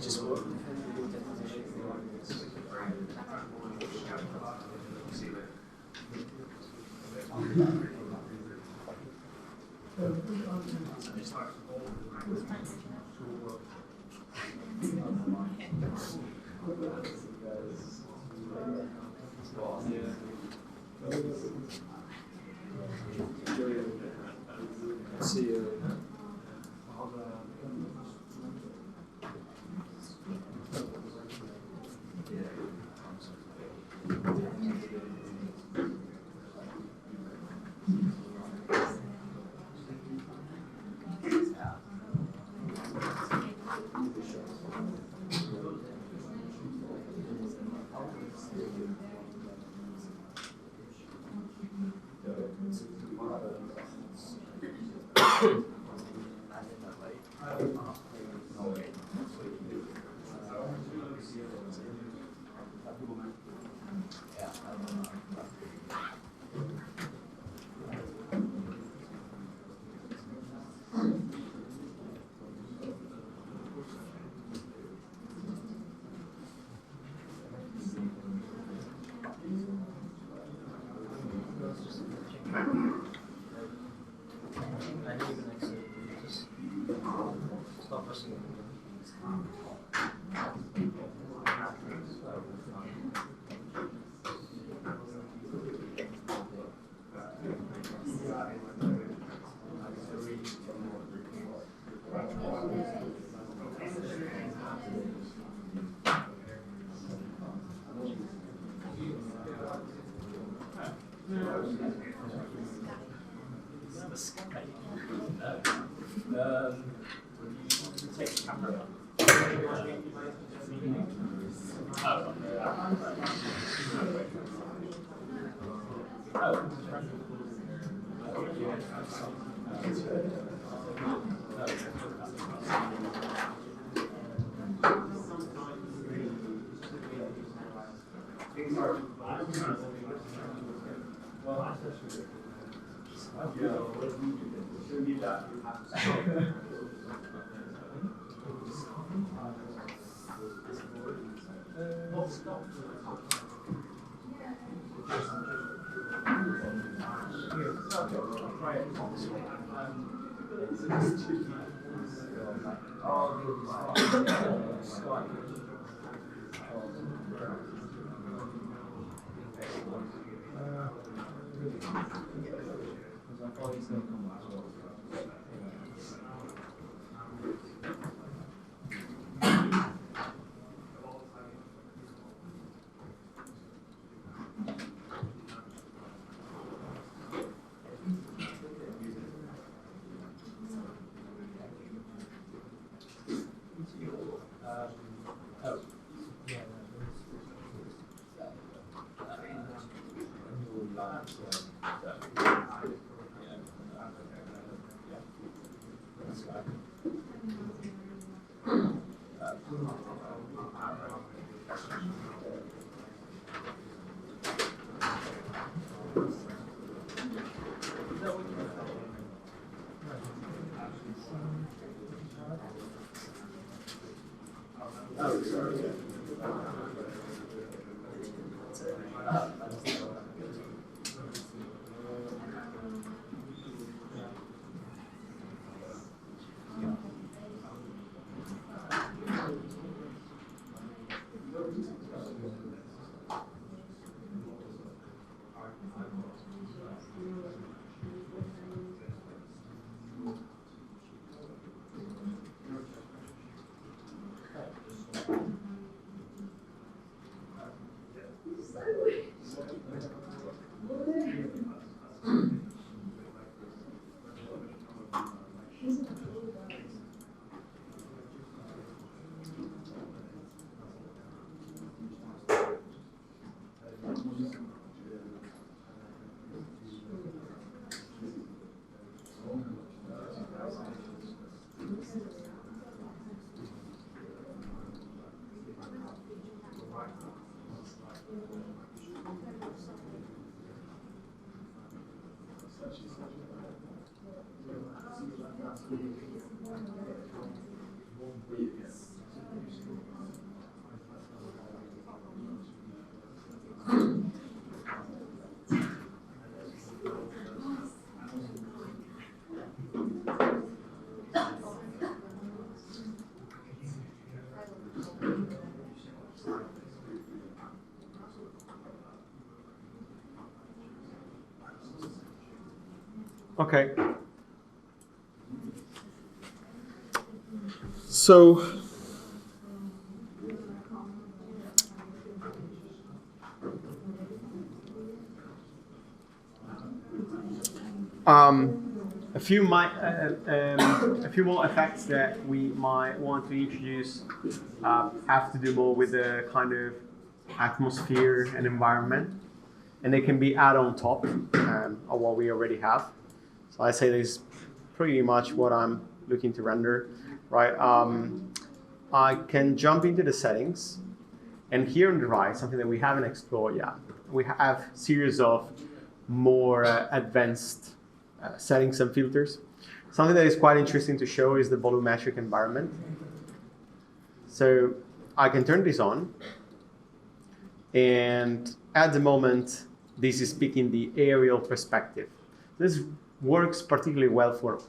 Just what? See you. Take the camera. Okay. So a few more effects that we might want to introduce have to do more with the kind of atmosphere and environment, and they can be added on top of what we already have. So I say this is pretty much what I'm looking to render, right? I can jump into the settings, and here on the right, something that we haven't explored yet, we have a series of more advanced settings and filters. Something that is quite interesting to show is the volumetric environment. So I can turn this on, and at the moment, this is picking the aerial perspective. This works particularly well for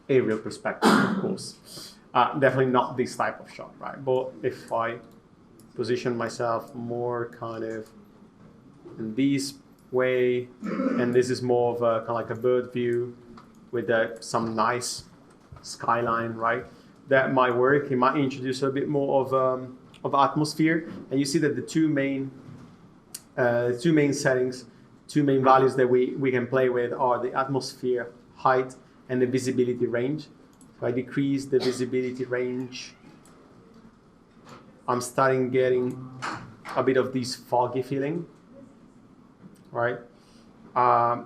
aerial perspective, of course. Definitely not this type of shot, right? But if I position myself more kind of in this way, and this is more of a kind of like a bird view with some nice skyline, right? That might work. It might introduce a bit more of atmosphere, and you see that the two main settings, two main values that we can play with are the atmosphere height and the visibility range. If I decrease the visibility range, I'm starting getting a bit of this foggy feeling, right? So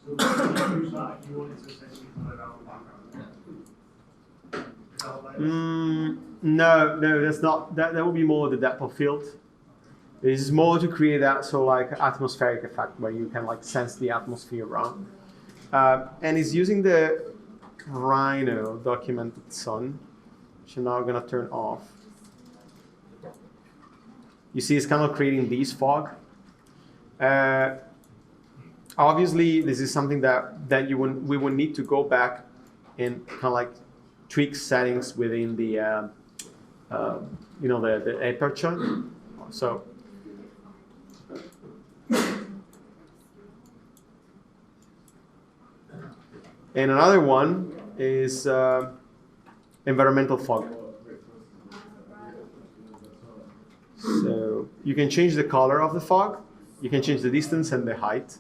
use that if you wanted to essentially color down the background. No, that's not. That will be more the depth of field. This is more to create that like atmospheric effect where you can like sense the atmosphere around. And it's using the Rhino documented sun, which I'm now gonna turn off. You see, it's kind of creating this fog. Obviously, this is something that we would need to go back and kind of like tweak settings within the the aperture. So. And another one is environmental fog. So you can change the color of the fog, you can change the distance and the height.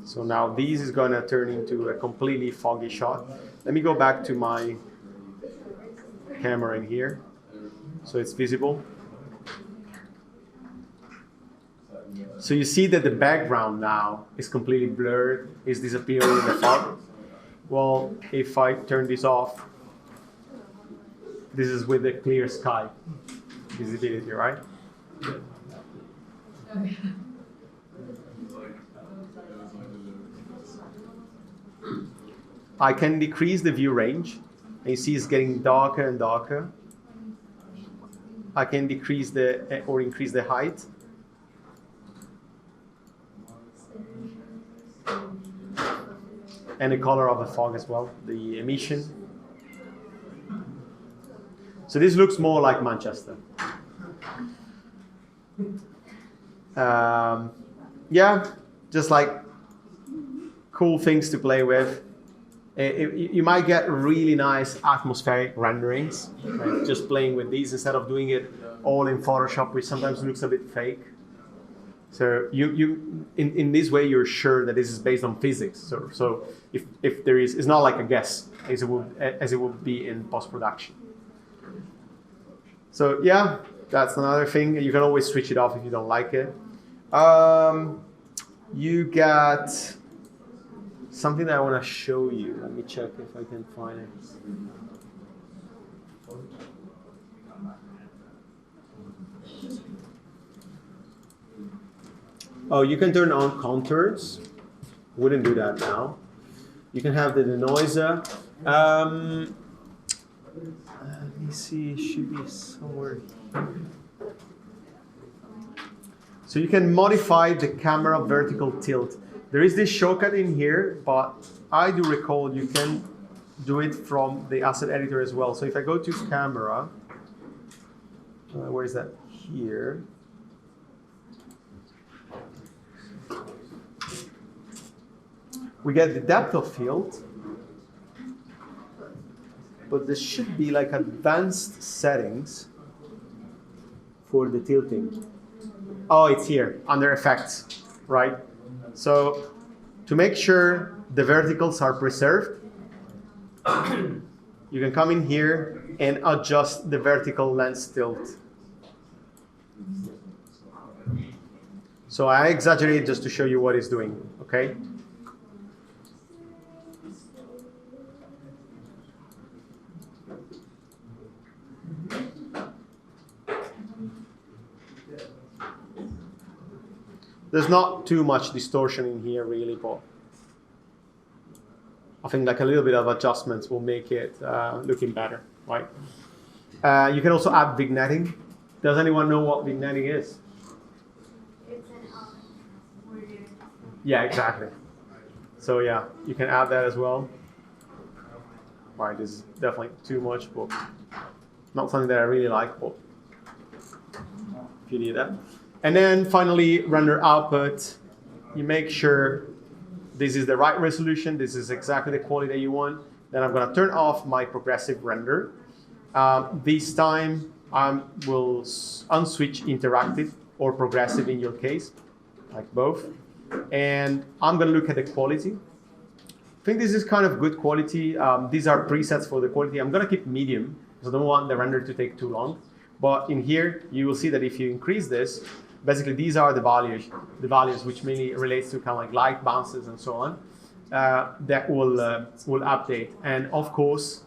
So now this is going to turn into a completely foggy shot. Let me go back to my camera in here so it's visible. So you see that the background now is completely blurred, is disappearing in the fog. Well, if I turn this off, this is with the clear sky visibility, right? I can decrease the view range, and you see it's getting darker and darker. I can decrease or increase the height. And the color of the fog as well, the emission. So this looks more like Manchester. Yeah, just like cool things to play with. You might get really nice atmospheric renderings, right? Just playing with these instead of doing it all in Photoshop, which sometimes looks a bit fake. So in this way, you're sure that this is based on physics. So if there is, it's not like a guess as it would be in post-production. So yeah, that's another thing. You can always switch it off if you don't like it. You got something that I want to show you. Let me check if I can find it. Oh, you can turn on contours. Wouldn't do that now. You can have the denoiser. Let me see, it should be somewhere. So you can modify the camera vertical tilt. There is this shortcut in here, but I do recall you can do it from the asset editor as well. So if I go to camera, Where is that? Here. We get the depth of field, but there should be like advanced settings for the tilting. Oh, it's here under effects, right? So to make sure the verticals are preserved, you can come in here and adjust the vertical lens tilt. So I exaggerate just to show you what it's doing, okay? There's not too much distortion in here really, but I think like a little bit of adjustments will make it looking better, right? You can also add vignetting. Does anyone know what vignetting is? It's an where you Yeah, exactly. So yeah, you can add that as well. Right, this is definitely too much, but not something that I really like, but if you need that. And then finally, render output. You make sure this is the right resolution. This is exactly the quality that you want. Then I'm going to turn off my progressive render. This time, I will unswitch interactive or progressive in your case, like both. And I'm going to look at the quality. I think this is kind of good quality. These are presets for the quality. I'm going to keep medium because I don't want the render to take too long. But in here, you will see that if you increase this, basically these are the values which mainly relates to kind of like light bounces and so on, that will update. And of course,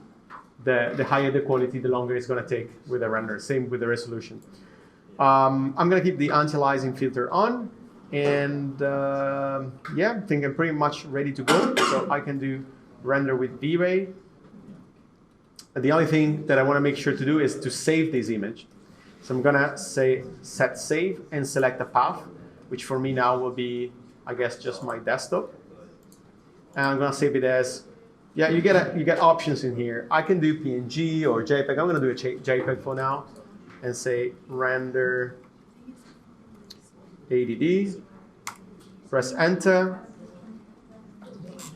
the higher the quality, the longer it's going to take with the render. Same with the resolution. I'm going to keep the anti-aliasing filter on. And yeah, I think I'm pretty much ready to go. So I can do render with VRay. The only thing that I want to make sure to do is to save this image. So I'm going to say set save and select a path, which for me now will be, I guess, just my desktop. And I'm going to save it as, yeah, you get options in here. I can do PNG or JPEG. I'm going to do a JPEG for now and say render ADD. Press enter.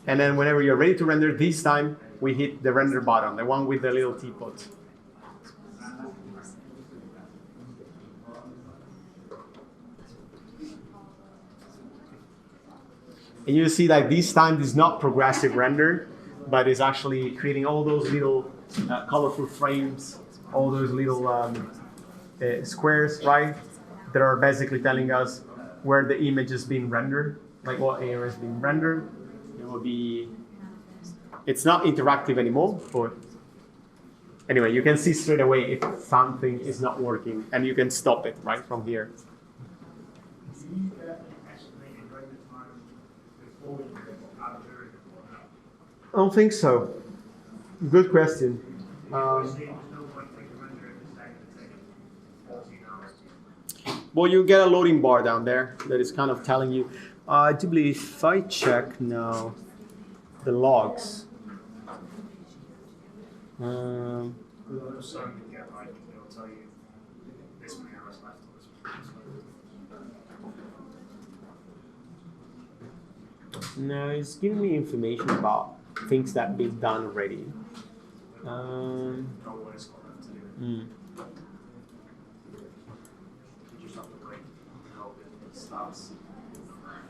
And then whenever you're ready to render, this time we hit the render button, the one with the little teapot. And you see that this time this is not progressive render, but it's actually creating all those little colorful frames, all those little squares, right? That are basically telling us where the image is being rendered, like what area is being rendered. It will be, it's not interactive anymore, but anyway, you can see straight away if something is not working and you can stop it right from here. I don't think so. Good question. Well, you get a loading bar down there that is kind of telling you. I do believe if I check now the logs. No, it's giving me information about things that have been done already.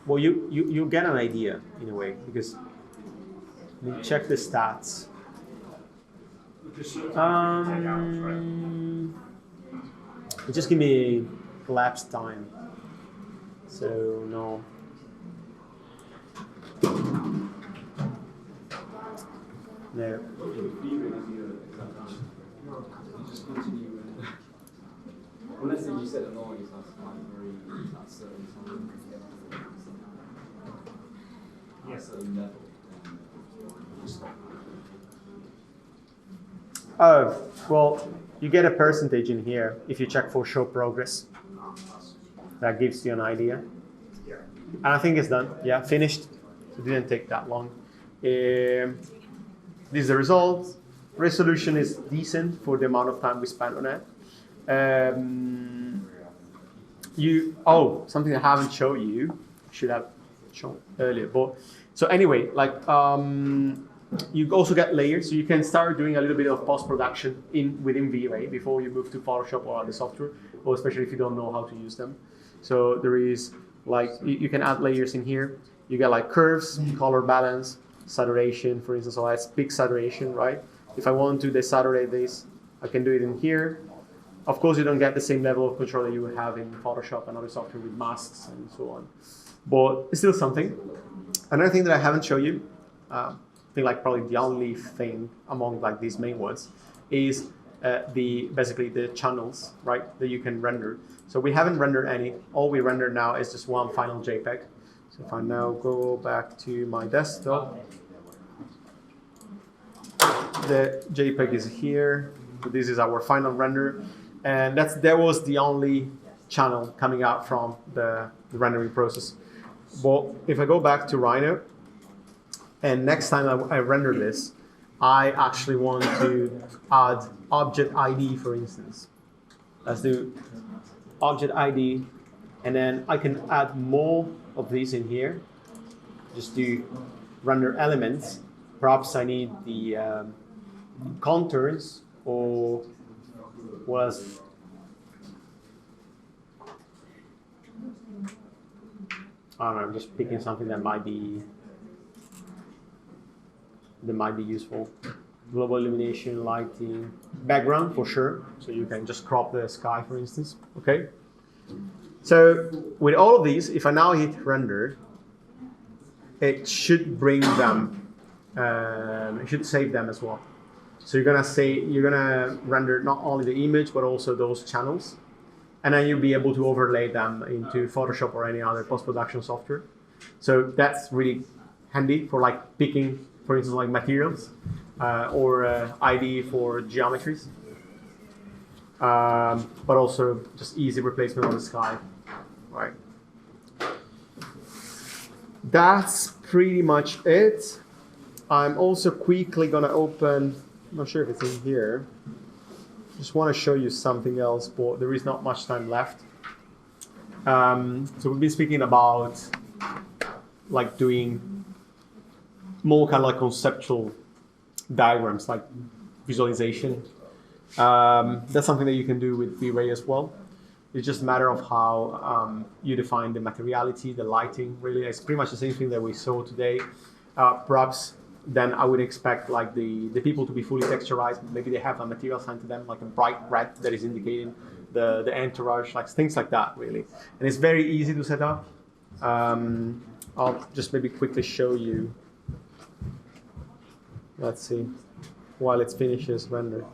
Well, you get an idea in a way because you check the stats. It just give me elapsed time. So no. No. Unless you set a noise, that's like very certain time. Yes, a level. Oh, well, you get a percentage in here if you check for show progress. That gives you an idea. And I think it's done. Yeah, finished. It didn't take that long. This is the result. Resolution is decent for the amount of time we spent on it. Something I haven't shown you, should have shown earlier. But so anyway, like you also get layers, so you can start doing a little bit of post-production within VRay before you move to Photoshop or other software, or especially if you don't know how to use them. So there is like you can add layers in here. You get like curves, color balance, saturation, for instance. So that's peak saturation, right? If I want to desaturate this, I can do it in here. Of course, you don't get the same level of control that you would have in Photoshop and other software with masks and so on. But it's still something. Another thing that I haven't shown you, I think like probably the only thing among like these main ones, is basically the channels, right, that you can render. So we haven't rendered any. All we render now is just one final JPEG. So if I now go back to my desktop, the JPEG is here. So this is our final render. And that was the only channel coming out from the rendering process. But if I go back to Rhino, and next time I render this, I actually want to add object ID, for instance. Let's do object ID, and then I can add more of these in here. Just do render elements. Perhaps I need the contours, or what else? I don't know, I'm just picking something that might be useful. Global illumination, lighting, background for sure. So you can just crop the sky, for instance. Okay. So with all of these, if I now hit render, it should bring them. It should save them as well. So you're gonna render not only the image but also those channels, and then you'll be able to overlay them into Photoshop or any other post-production software. So that's really handy for like picking, for instance, like materials or ID for geometries, but also just easy replacement on the sky, right? That's pretty much it. I'm also quickly gonna open. I'm not sure if it's in here. Just want to show you something else, but there is not much time left. So we've been speaking about like doing more kind of like conceptual diagrams, like visualization. That's something that you can do with VRay as well. It's just a matter of how you define the materiality, the lighting. Really, it's pretty much the same thing that we saw today. Perhaps then I would expect like the people to be fully texturized. Maybe they have a material assigned to them, like a bright red that is indicating the entourage, like things like that, really. And it's very easy to set up. I'll just maybe quickly show you. Let's see, while it finishes render.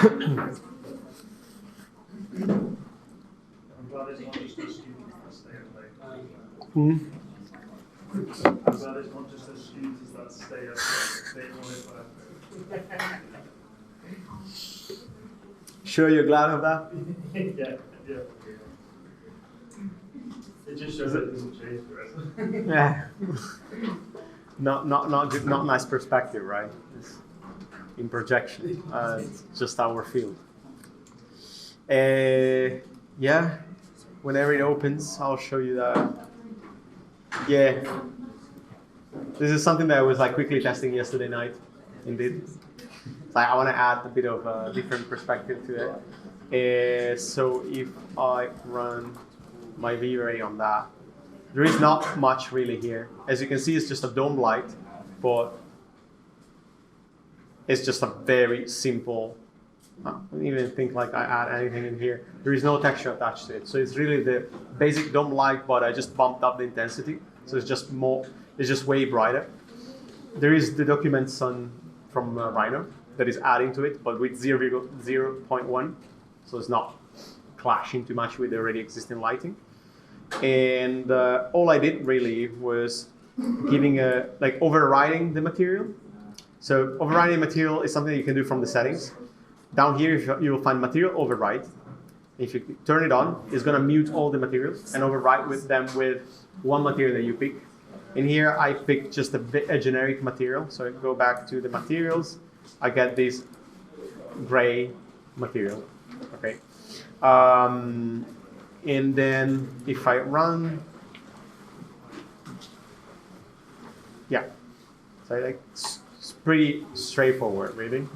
I'm glad it's not just the students that stay up late. Hmm? I'm glad it's not just the students that stay up late. They want it back. Sure, you're glad of that? Yeah. It just shows that it doesn't change for us. Yeah. Not good, not nice perspective, right? It's in projection. It's just our field. Yeah. Whenever it opens, I'll show you that. Yeah. This is something that I was like quickly testing yesterday night. Indeed. Like I want to add a bit of a different perspective to it. So if I run my VRay on that, there is not much really here. As you can see, it's just a dome light, but it's just a very simple. I don't even think like I add anything in here. There is no texture attached to it. So it's really the basic dome light, but I just bumped up the intensity. So it's just more, it's just way brighter. There is the documents from Rhino that is adding to it, but with 0.1. So it's not clashing too much with the already existing lighting. And all I did really was giving overriding the material. So overriding material is something that you can do from the settings. Down here, you will find material override. If you turn it on, it's going to mute all the materials and override them with one material that you pick. In here, I picked just a generic material. So I go back to the materials. I get this gray material. Okay. And then if I run, yeah. So it's pretty straightforward, really.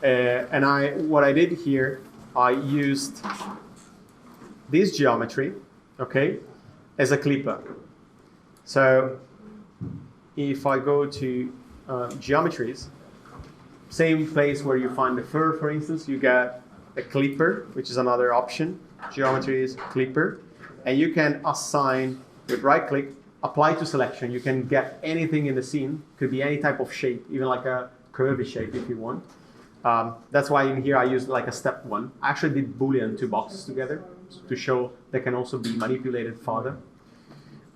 And what I did here, I used this geometry, okay, as a clipper. So if I go to geometries, same place where you find the fur, for instance, you get a clipper, which is another option. Geometry is clipper. And you can assign with right click, apply to selection. You can get anything in the scene. Could be any type of shape, even like a curvy shape if you want. That's why in here I used like a step one. I actually did Boolean two boxes together to show they can also be manipulated further.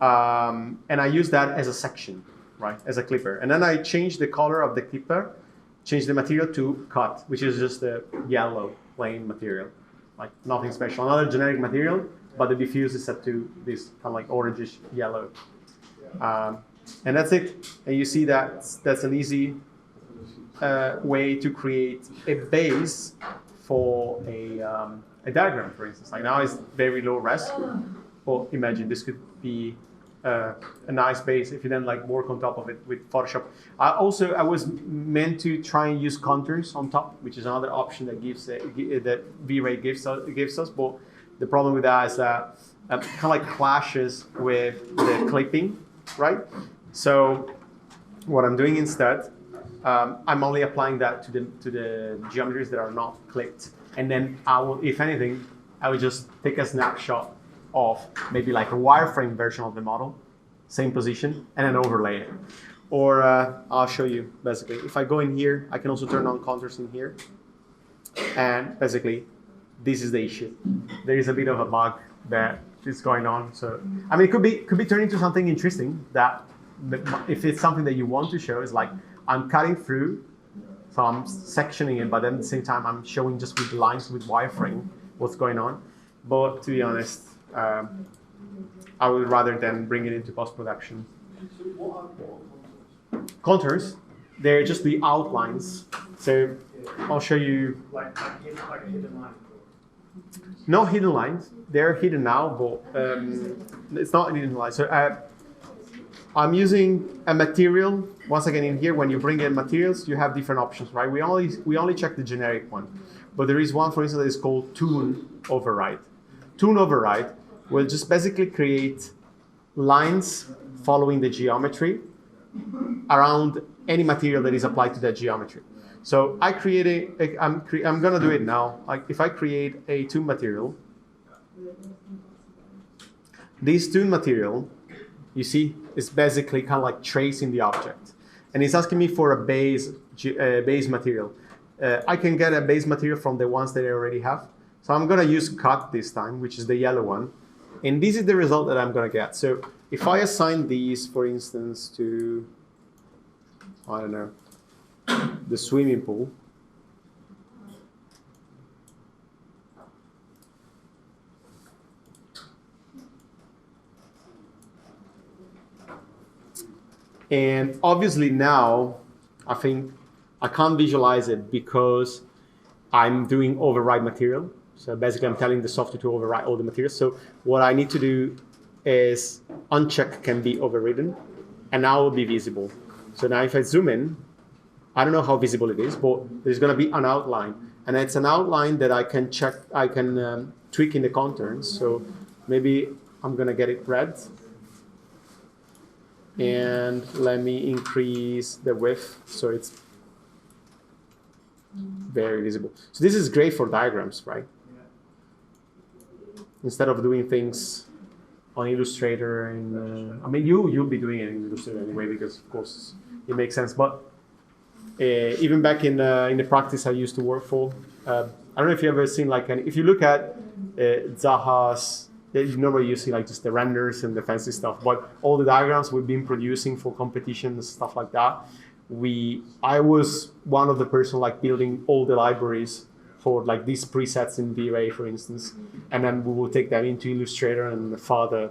And I use that as a section, right, as a clipper. And then I changed the color of the clipper, changed the material to cut, which is just a yellow plain material, like nothing special. Another generic material, but the diffuse is set to this kind of like orangish yellow. And that's it. And you see that that's an easy way to create a base for a diagram, for instance. Like now it's very low res. Well, imagine this could be a nice base if you then like work on top of it with Photoshop. I was meant to try and use contours on top, which is another option that that VRay gives us. But the problem with that is that kind of like clashes with the clipping, right? So what I'm doing instead, I'm only applying that to the geometries that are not clipped, and then I will, if anything, I will just take a snapshot of maybe like a wireframe version of the model, same position, and then overlay it. Or I'll show you basically. If I go in here, I can also turn on contours in here, and basically, this is the issue. There is a bit of a bug that is going on. So I mean, it could be turned into something interesting. That if it's something that you want to show, is like I'm cutting through, so I'm sectioning it, but then at the same time I'm showing just with lines with wireframe what's going on. But to be honest, I would rather than bring it into post-production. Contours, they're just the outlines. So I'll show you. Like a hidden line. No hidden lines. They're hidden now, but it's not a hidden line. So I'm using a material. Once again, in here, when you bring in materials, you have different options, right? We only check the generic one, but there is one, for instance, that is called Toon Override. Toon Override will just basically create lines following the geometry around any material that is applied to that geometry. So I create I'm gonna do it now. Like if I create a toon material, this toon material, you see, is basically kind of like tracing the object, and it's asking me for a base material. I can get a base material from the ones that I already have. So I'm gonna use cut this time, which is the yellow one, and this is the result that I'm gonna get. So if I assign these, for instance, to, I don't know, the swimming pool. And obviously now, I think I can't visualize it because I'm doing override material. So basically I'm telling the software to override all the materials. So what I need to do is uncheck can be overridden, and now it will be visible. So now if I zoom in, I don't know how visible it is, but there's going to be an outline. And it's an outline that I can check, I can tweak in the contours. So maybe I'm going to get it red. And let me increase the width so it's very visible. So this is great for diagrams, right? Instead of doing things on Illustrator, and I mean you'll be doing it in Illustrator anyway because of course it makes sense. But even back in the practice I used to work for, I don't know if you ever seen like if you look at Zaha's You normally you see like just the renders and the fancy stuff, but all the diagrams we've been producing for competitions, stuff like that. I was one of the person like building all the libraries for like these presets in VRay, for instance, and then we will take them into Illustrator and further,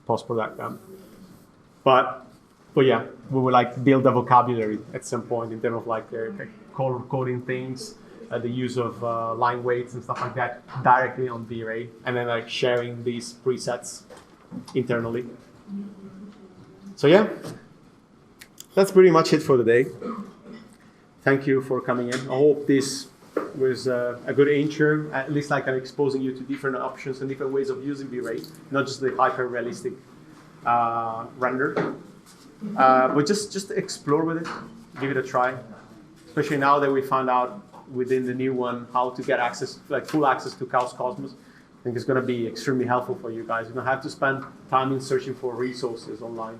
post-product them. But yeah, we will like build a vocabulary at some point in terms of like color coding things, the use of line weights and stuff like that directly on VRay, and then like sharing these presets internally. So yeah, that's pretty much it for the day. Thank you for coming in. I hope this was a good intro, at least like I'm exposing you to different options and different ways of using VRay, not just the hyper-realistic render. But just explore with it, give it a try. Especially now that we found out within the new one how to get access, like full access to Chaos Cosmos. I think it's going to be extremely helpful for you guys. You don't have to spend time in searching for resources online.